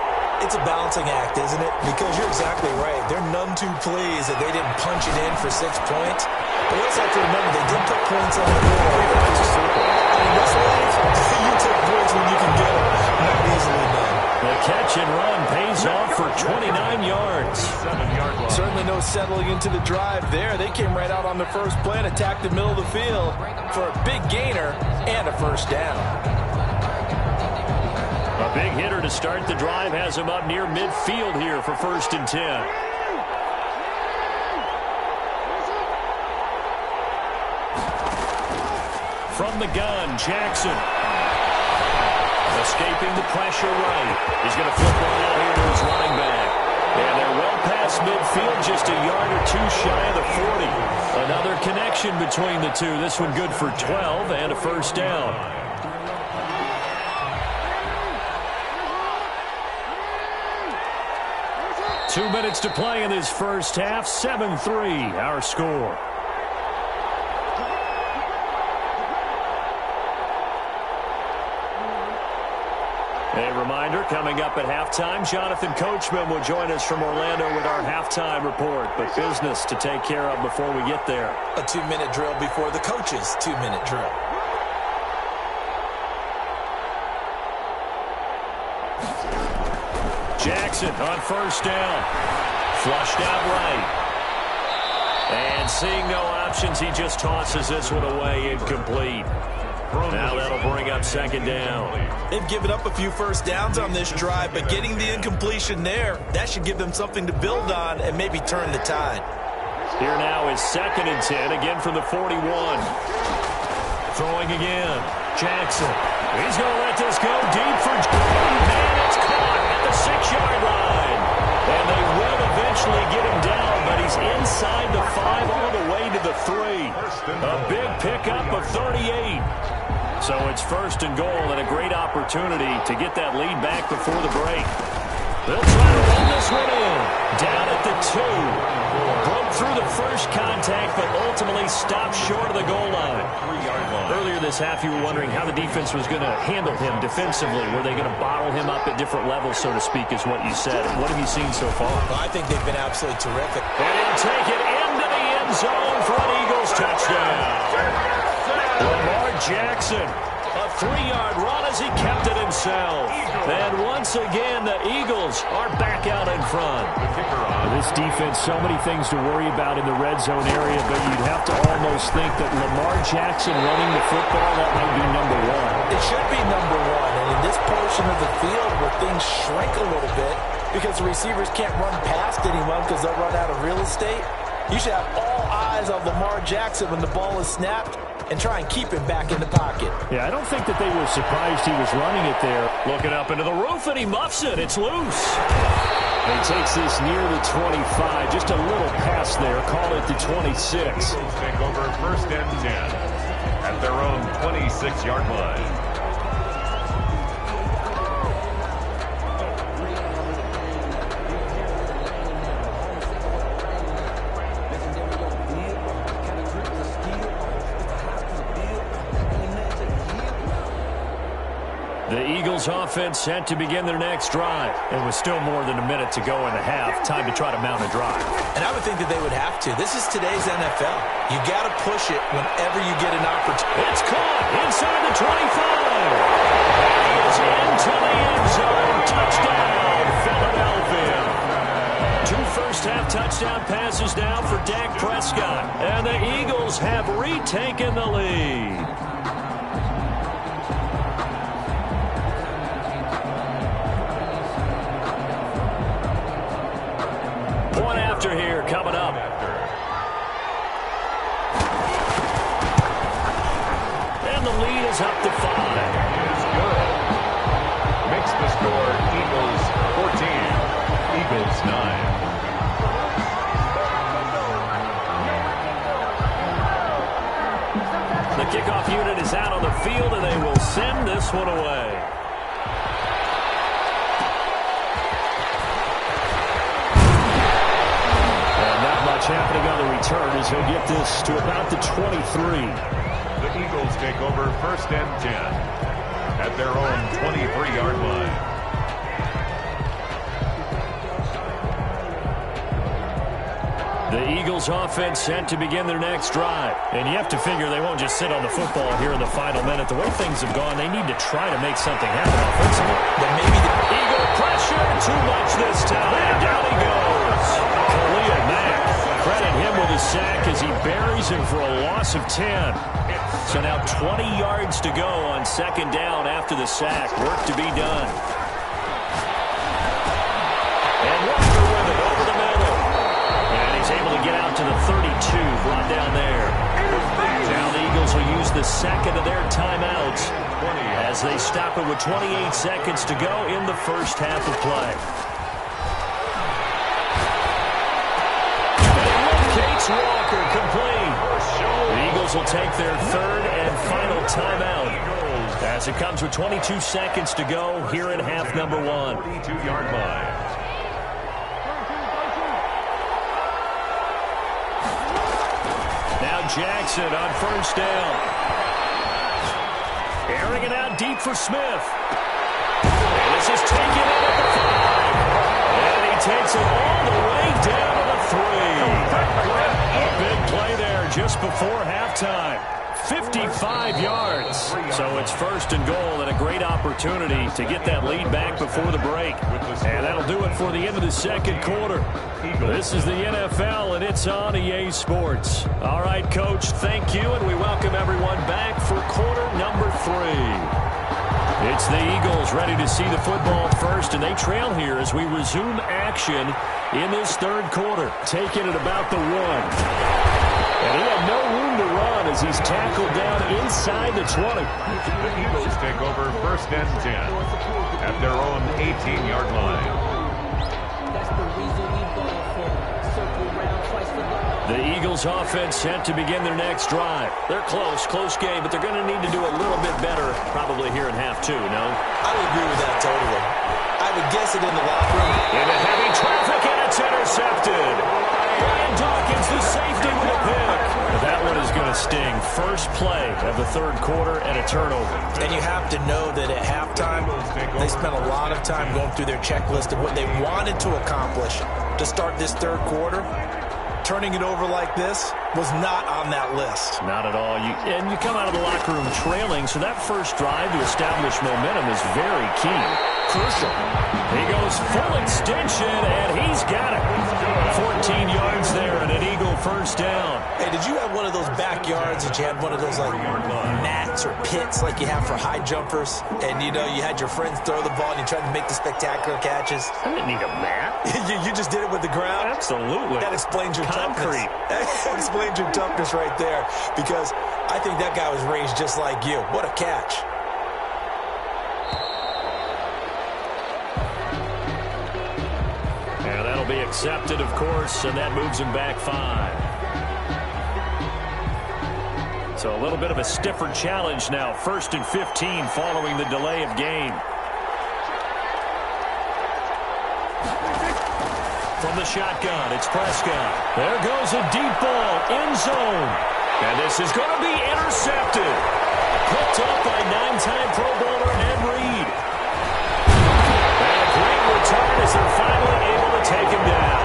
It's a balancing act, isn't it? Because you're exactly right. They're none too pleased that they didn't punch it in for 6 points. But we also have to remember they did put points on the board. I mean, this life, you take points when you can get them. Not easily done. The catch and run pays off for 29 yards. 7-yard line. Certainly no settling into the drive there. They came right out on the first play and attacked the middle of the field for a big gainer and a first down. A big hitter to start the drive has him up near midfield here for 1st and 10. From the gun, Jackson. Escaping the pressure right. He's going to flip one out here to his running back. And they're well past midfield, just a yard or 2 shy of the 40. Another connection between the two. This one good for 12 and a first down. Two minutes to play in this first half. 7-3, our score. A reminder, coming up at halftime, Jonathan Coachman will join us from Orlando with our halftime report. But business to take care of before we get there. A 2-minute drill before the coach's 2-minute drill. Jackson on first down. Flushed out right. And seeing no options, he just tosses this one away, incomplete. Now that'll bring up 2nd down. They've given up a few first downs on this drive, but getting the incompletion there, that should give them something to build on and maybe turn the tide. Here now is 2nd and 10, again from the 41. Throwing again. Jackson. He's going to let this go deep for... Man, it's caught at the 6-yard line. And they will eventually get him down, but he's inside the 5 all the way to the 3. A big pickup of 38. So it's 1st and goal and a great opportunity to get that lead back before the break. They'll try to run this one in. Down at the 2. Broke through the first contact, but ultimately stopped short of the goal line. Earlier this half, you were wondering how the defense was going to handle him defensively. Were they going to bottle him up at different levels, so to speak, is what you said. What have you seen so far? Well, I think they've been absolutely terrific. And he'll take it into the end zone for an Eagles touchdown. Lamar Jackson, a 3-yard run as he kept it himself. And once again, the Eagles are back out in front. This defense, so many things to worry about in the red zone area, but you'd have to almost think that Lamar Jackson running the football, that might be number 1. It should be number 1, and in this portion of the field where things shrink a little bit because the receivers can't run past anyone because they'll run out of real estate, you should have all eyes on Lamar Jackson when the ball is snapped and try and keep him back in the pocket. Yeah, I don't think that they were surprised he was running it there. Looking up into the roof, and he muffs it. It's loose. He takes this near the 25. Just a little pass there. Call it the 26. Take over 1st and 10 at their own 26-yard line. The Eagles offense set to begin their next drive. And with still more than a minute to go in the half, time to try to mount a drive. And I would think that they would have to. This is today's NFL. You got to push it whenever you get an opportunity. It's caught inside the 25. He is into the end zone. Touchdown, Philadelphia. first half touchdown passes now for Dak Prescott. And the Eagles have retaken the lead. Point after here coming up. And the lead is up to 5. Is good. Makes the score Eagles 14, Eagles 9. The kickoff unit is out on the field, and they will send this one away. And not much happening on the return as he'll get this to about the 23. The Eagles take over 1st and 10 at their own 23-yard line. The Eagles offense set to begin their next drive. And you have to figure they won't just sit on the football here in the final minute. The way things have gone, they need to try to make something happen offensively. Then maybe the Eagle pressure, too much this time. Down he goes. Khalil Mack, credit him with a sack as he buries him for a loss of 10. So now 20 yards to go on 2nd down after the sack. Work to be done. And Walker with it over the middle. And he's able to get out to the 32, brought down there. Now the Eagles will use the second of their timeouts as they stop it with 28 seconds to go in the first half of play. And it locates Walker complete. The Eagles will take their 3rd and final timeout as it comes with 22 seconds to go here in half number 1. 42-yard line. Now Jackson on 1st down. Airing it out deep for Smith. And this is taken in at the 5. And he takes it all the way down to the 3. A big play there just before halftime. 55 yards. So it's 1st and goal and a great opportunity to get that lead back before the break. And that'll do it for the end of the 2nd quarter. This is the NFL, and it's on EA Sports. All right, Coach, thank you, and we welcome everyone back for quarter number 3. It's the Eagles ready to see the football first, and they trail here as we resume action in this 3rd quarter. Taking it about the 1. And he had no room to run as he's tackled down inside the 20. The Eagles take over 1st and 10 at their own 18-yard line. The Eagles offense set to begin their next drive. They're close game, but they're going to need to do a little bit better probably here in half 2, no? I would agree with that totally. I would guess it in the locker room. Into heavy traffic, and it's intercepted. Brian Dawkins, the safety with a pick. That one is going to sting. First play of the 3rd quarter and a turnover. And you have to know that at halftime, they spent a lot of time going through their checklist of what they wanted to accomplish to start this 3rd quarter. Turning it over like this was not on that list. Not at all. And you come out of the locker room trailing, so that first drive to establish momentum is very key. Crucial. He goes full extension, and he's got it. 14 yards there and an Eagle 1st down. Hey, did you have one of those backyards that you had one of those like nats or pits like you have for high jumpers? And, you know, you had your friends throw the ball and you tried to make the spectacular catches? I didn't need a mat. you just did it with the ground? Absolutely. That explains your concrete. That explains your toughness right there, because I think that guy was raised just like you. What a catch. And that'll be accepted, of course, and that moves him back 5. So a little bit of a stiffer challenge now. 1st and 15 following the delay of game. From the shotgun, it's Prescott. There goes a deep ball, end zone. And this is going to be intercepted. Picked up by 9-time Pro Bowler Ed Reed. And a great return as they're finally able to take him down.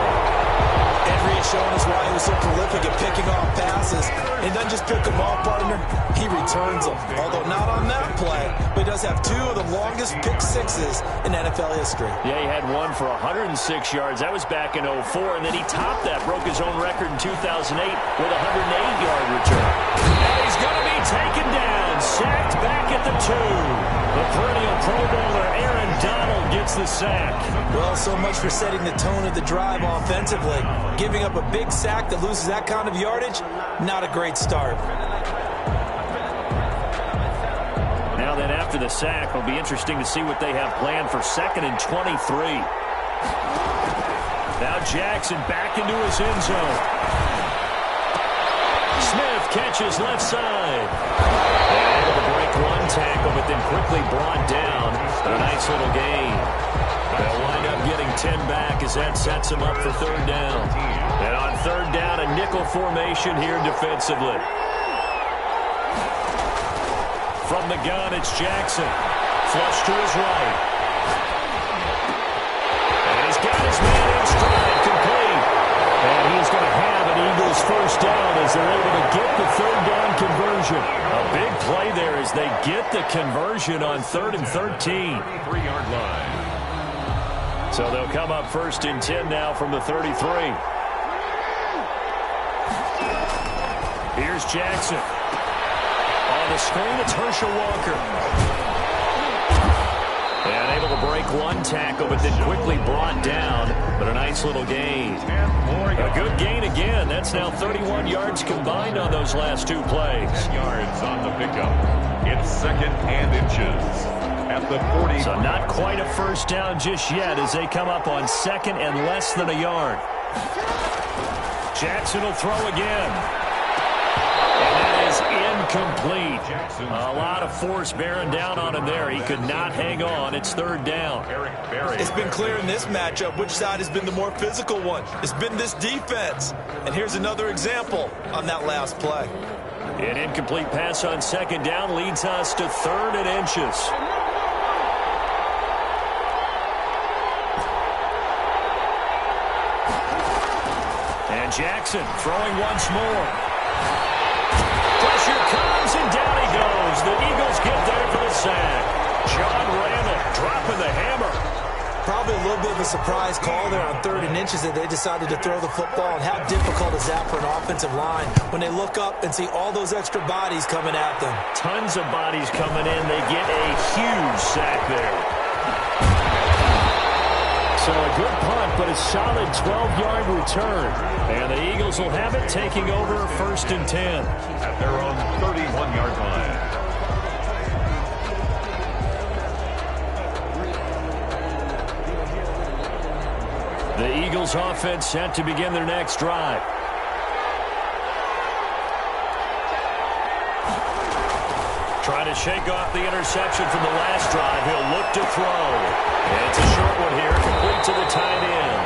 Ed Reed showing us why he was so prolific at picking off passes. And he doesn't just pick them off, partner. He returns them. Although not on that play, but he does have two of the longest pick sixes in NFL history. Yeah, he had one for 106 yards. That was back in 2004. And then he topped that, broke his own record in 2008 with a 108-yard return. And he's going to be taken down, sacked back at the 2. The perennial Pro Bowler Aaron Donald gets the sack. Well, so much for setting the tone of the drive offensively. Giving up a big sack that loses that kind of yardage, not a great start. Now then, after the sack, it'll be interesting to see what they have planned for 2nd and 23. Now Jackson back into his end zone. Smith catches left side. And able to break one tackle, but then quickly brought down. A nice little gain. They'll wind up getting 10 back as that sets them up for 3rd down. And on 3rd down, a nickel formation here defensively. From the gun, it's Jackson. Flush to his right. And he's got his man in stride, complete. And he's going to have an Eagles 1st down as they're able to get the 3rd down conversion. A big play there as they get the conversion on 3rd and 13. 3-yard line. So they'll come up 1st and 10 now from the 33. Here's Jackson. On the screen, it's Herschel Walker. And able to break one tackle, but then quickly brought down. But a nice little gain. A good gain again. That's now 31 yards combined on those last 2 plays. 10 yards on the pickup. It's 2nd and inches. At the 40. So not quite a 1st down just yet as they come up on 2nd and less than a yard. Jackson will throw again. And that is incomplete. A lot of force bearing down on him there. He could not hang on. It's 3rd down. It's been clear in this matchup which side has been the more physical one. It's been this defense. And here's another example on that last play. An incomplete pass on 2nd down leads us to 3rd and inches. And Jackson throwing once more. Pressure comes, and down he goes. The Eagles get there for the sack. John Randall dropping the hammer. Probably a little bit of a surprise call there on 3rd and inches that they decided to throw the football. And how difficult is that for an offensive line when they look up and see all those extra bodies coming at them? Tons of bodies coming in. They get a huge sack there. So a good punt, but a solid 12-yard return. And the Eagles will have it, taking over 1st and 10. At their own 31-yard line. The Eagles offense set to begin their next drive. Trying to shake off the interception from the last drive. He'll look to throw. And it's a short one here, complete to the tight end.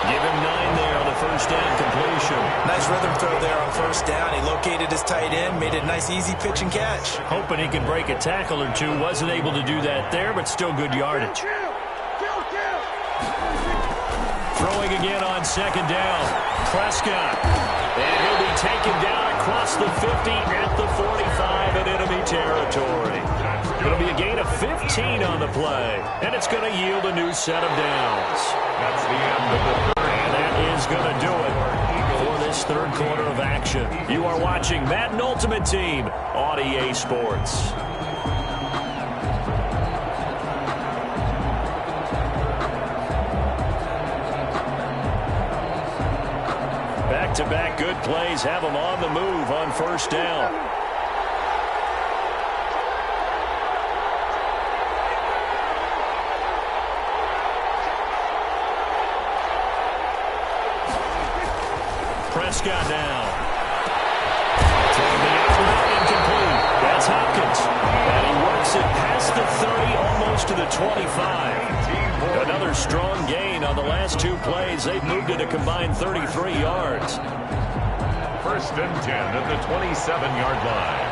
Give him 9 there on the 1st down completion. Nice rhythm throw there on 1st down. He located his tight end, made it a nice easy pitch and catch. Hoping he could break a tackle or two. Wasn't able to do that there, but still good yardage. Throwing again on 2nd down. Prescott. And he'll be taken down across the 50 at the 45 in enemy territory. It'll be a gain of 15 on the play. And it's going to yield a new set of downs. That's the end of the 3rd. And that is going to do it for this 3rd quarter of action. You are watching Madden Ultimate Team on EA Sports. Back-to-back good plays have them on the move on 1st down. Prescott now. Throwing the outlet, incomplete. That's Hopkins. And he works it past the 30, almost to the 25. Another strong gain on the last 2 plays. They've moved it a combined 33 yards. 1st and 10 at the 27-yard line.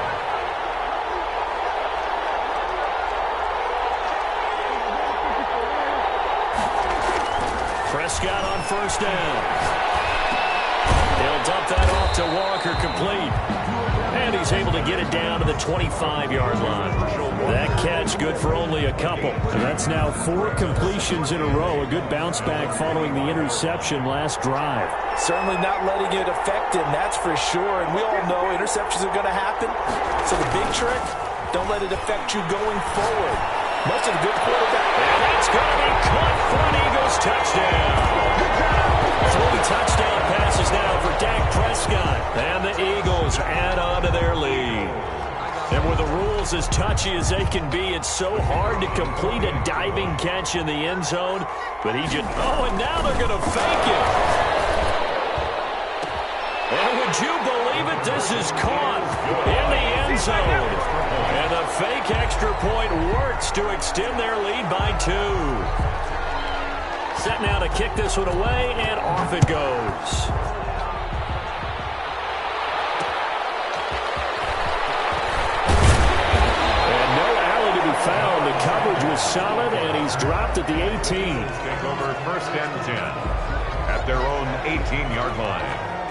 Prescott on 1st down. He'll dump that off to Walker, complete. And he's able to get it down to the 25-yard line. That catch good for only a couple. And that's now 4 completions in a row. A good bounce back following the interception last drive. Certainly not letting it affect him, that's for sure. And we all know interceptions are going to happen. So the big trick, don't let it affect you going forward. Much of the good quarterback. And it's going to be caught for an Eagles touchdown. 3 touchdown passes now for Dak Prescott. And the Eagles add on to their lead. And with the rules as touchy as they can be, it's so hard to complete a diving catch in the end zone. But he just, and now they're going to fake it. And would you believe it? This is caught in the end zone. And the fake extra point works to extend their lead by 2. Set now to kick this one away, and off it goes. And no alley to be found. The coverage was solid, and he's dropped at the 18. Take over 1st and 10 at their own 18-yard line.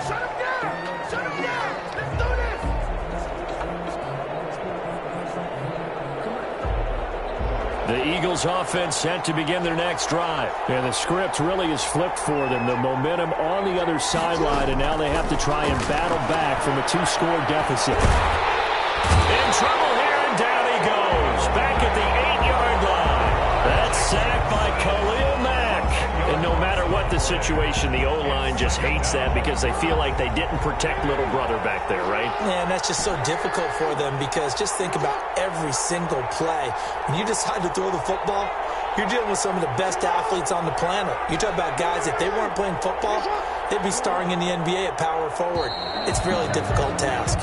Shut him down! Shut him down! Let's do this! The Eagles offense set to begin their next drive. And the script really is flipped for them. The momentum on the other sideline, and now they have to try and battle back from a 2-score deficit. In trouble here, and down he goes. Back at the 8-yard line. That's sacked by Khalil Mack. And no matter what the situation, the O-line just hates that because they feel like they didn't protect little brother back there, right? Man, that's just so difficult for them because just think about every single play. When you decide to throw the football, you're dealing with some of the best athletes on the planet. You talk about guys, if they weren't playing football, they'd be starring in the NBA at power forward. It's a really difficult task.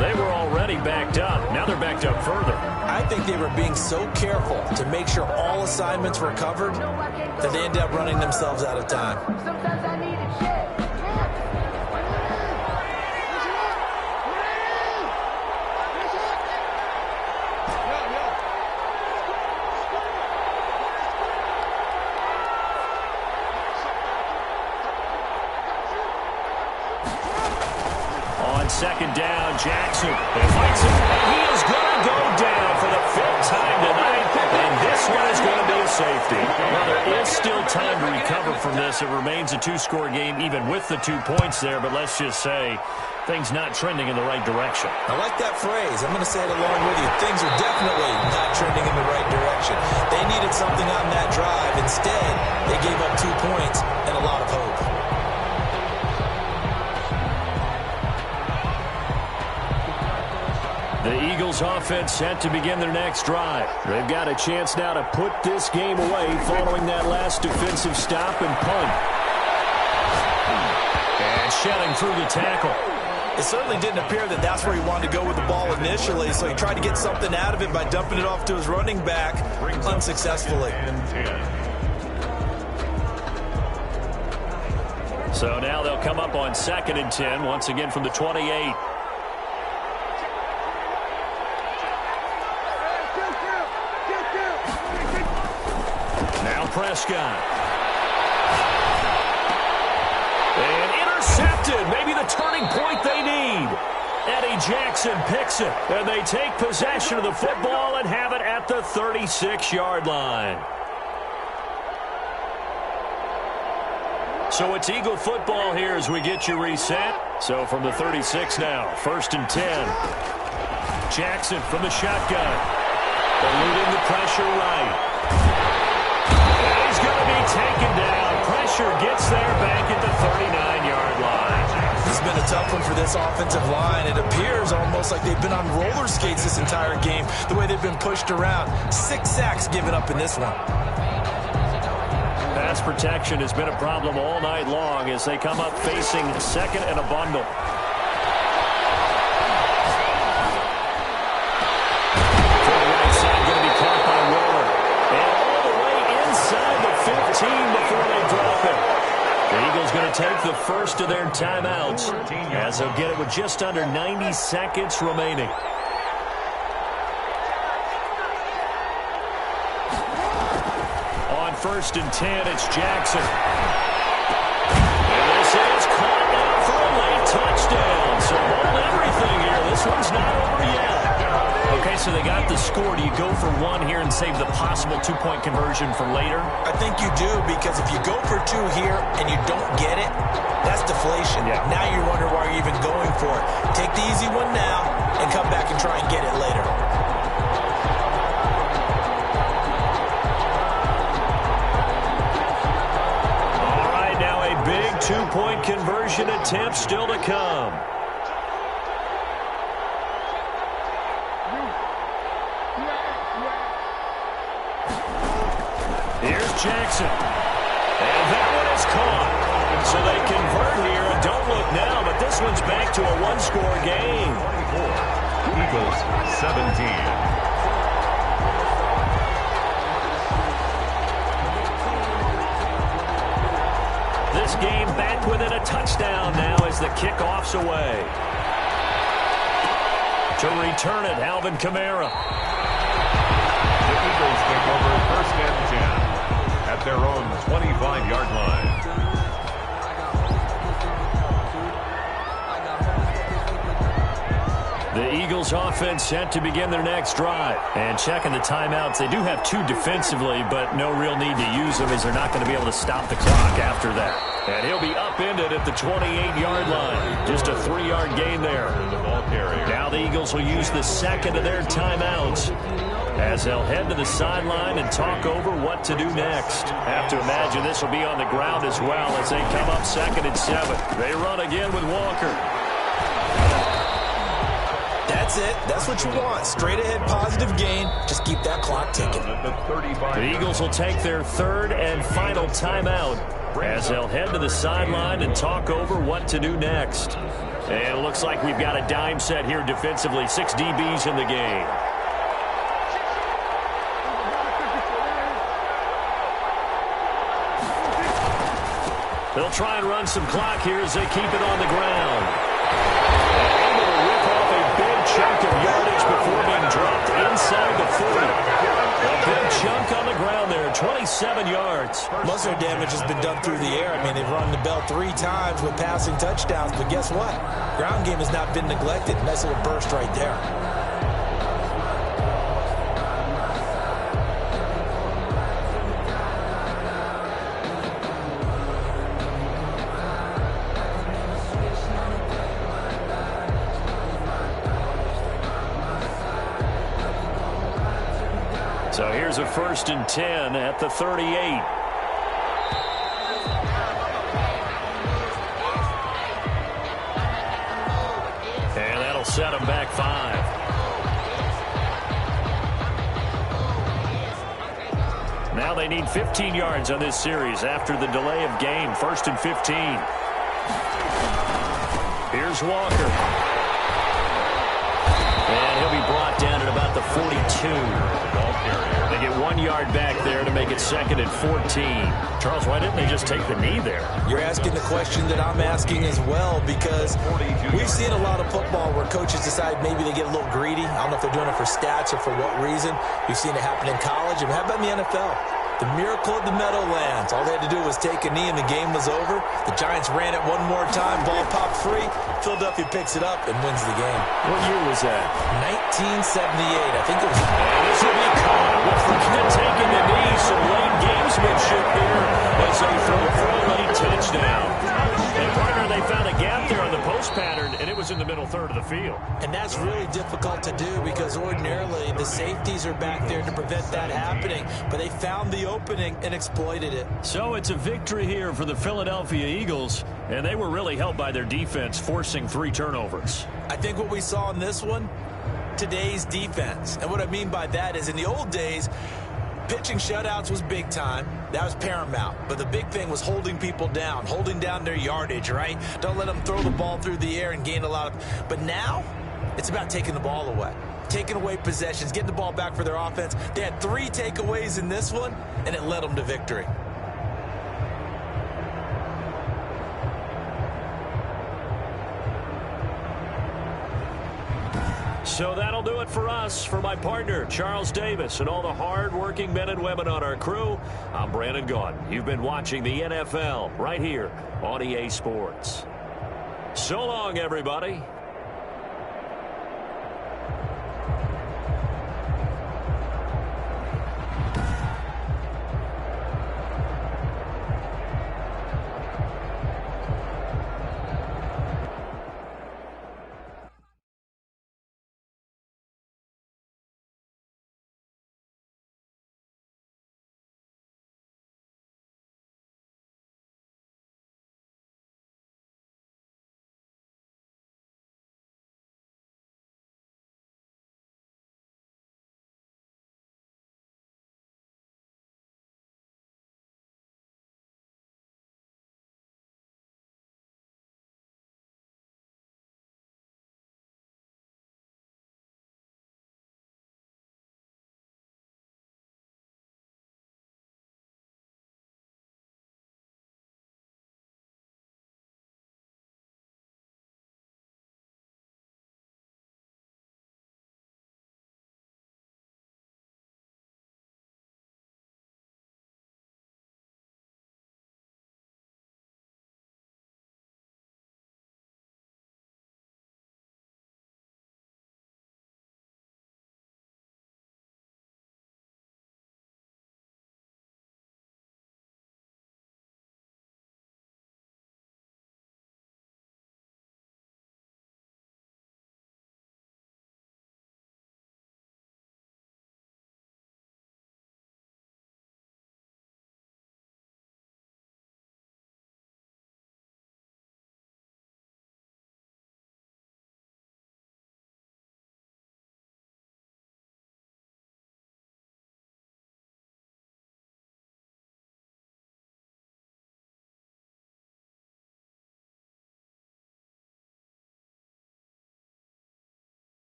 They were already backed up. Now they're backed up further. I think they were being so careful to make sure all assignments were covered that they ended up running themselves out of time. Sometimes I need a check. On 2nd down, Jackson fights him, and he is going to go down for the 5th time tonight, and this one is going to be a safety. Well, there is still time to recover from this. It remains a 2-score game even with the 2 points there, but let's just say things not trending in the right direction. I like that phrase. I'm going to say it along with you. Things are definitely not trending in the right direction. They needed something on that drive. Instead, they gave up 2 points and a lot of hope. The Eagles offense set to begin their next drive. They've got a chance now to put this game away following that last defensive stop and punt. And shedding through the tackle. It certainly didn't appear that that's where he wanted to go with the ball initially, so he tried to get something out of it by dumping it off to his running back unsuccessfully. So now they'll come up on 2nd and 10, once again from the 28. Now Prescott. And intercepted. Maybe the turning point they need. Eddie Jackson picks it. And they take possession of the football and have it at the 36-yard line. So it's Eagle football here as we get you reset. So from the 36 now, 1st and 10. Jackson from the shotgun. Eluding the pressure right. And he's going to be taken down. Pressure gets there back at the 39-yard line. It's been a tough one for this offensive line. It appears almost like they've been on roller skates this entire game, the way they've been pushed around. 6 sacks given up in this one. Pass protection has been a problem all night long as they come up facing 2nd and a bundle. To the right side, going to be caught by Waller. And all the way inside the 15 before they drop it. The Eagles going to take the first of their timeouts as they'll get it with just under 90 seconds remaining. On 1st and 10, it's Jackson. And this is touchdown. So hold everything here. This one's not over yet. Okay, so they got the score. Do you go for one here and save the possible two-point conversion for later? I think you do, because if you go for two here and you don't get it, that's deflation. Yeah. Now you wonder why you're even going for it. Take the easy one now and come back and try and get it later. All right, now a big two-point conversion attempt still to come. Here's Jackson. And that one is caught. So they convert here, and don't look now, but this one's back to a one-score game. 24. Eagles 17. This game back within a touchdown now as the kickoff's away. To return it, Alvin Kamara. The Eagles take over 1st and 10 at their own 25-yard line. The Eagles offense set to begin their next drive. And checking the timeouts, they do have two defensively, but no real need to use them as they're not going to be able to stop the clock after that. And he'll be upended at the 28-yard line. Just a 3-yard gain there. Now the Eagles will use the second of their timeouts as they'll head to the sideline and talk over what to do next. Have to imagine this will be on the ground as well as they come up 2nd and 7. They run again with Walker. That's it. That's what you want. Straight ahead positive gain. Just keep that clock ticking. The Eagles will take their 3rd and final timeout as they'll head to the sideline and talk over what to do next. And it looks like we've got a dime set here defensively. 6 DBs in the game. They'll try and run some clock here as they keep it on the ground. Able to rip off a big chunk of yardage before being dropped inside the 40. A big chunk on the ground there, 27 yards. Most of their damage has been done through the air. I mean, they've run the bell 3 times with passing touchdowns, but guess what? Ground game has not been neglected. Nice little burst right there. So here's a 1st and 10 at the 38. And that'll set them back 5. Now they need 15 yards on this series after the delay of game. 1st and 15. Here's Walker. And he'll be brought down at about the 42. They get 1 yard back there to make it 2nd and 14. Charles, why didn't they just take the knee there? You're asking the question that I'm asking as well, because we've seen a lot of football where coaches decide maybe they get a little greedy. I don't know if they're doing it for stats or for what reason. We've seen it happen in college. And how about in the NFL? The miracle of the Meadowlands. All they had to do was take a knee and the game was over. The Giants ran it one more time. Ball popped free. Philadelphia picks it up and wins the game. What year was that? 1978. I think it was. And this will be caught. We'll forget taking the knee. Some late gamesmanship here as they throw for a late touchdown. And partner, they found a gap there on the post pattern, and it was in the middle third of the field. And that's really difficult to do because ordinarily the safeties are back there to prevent that happening. But they found the opening and exploited it. So it's a victory here for the Philadelphia Eagles, and they were really helped by their defense, forcing 3 turnovers. I think what we saw in this one, today's defense. And what I mean by that is in the old days, pitching shutouts was big time. That was paramount. But the big thing was holding people down, holding down their yardage, right? Don't let them throw the ball through the air and gain a lot of... But now, it's about taking the ball away. Taking away possessions, getting the ball back for their offense. They had 3 takeaways in this one, and it led them to victory. So that'll do it for us. For my partner, Charles Davis, and all the hard-working men and women on our crew, I'm Brandon Gaudin. You've been watching the NFL right here on EA Sports. So long, everybody.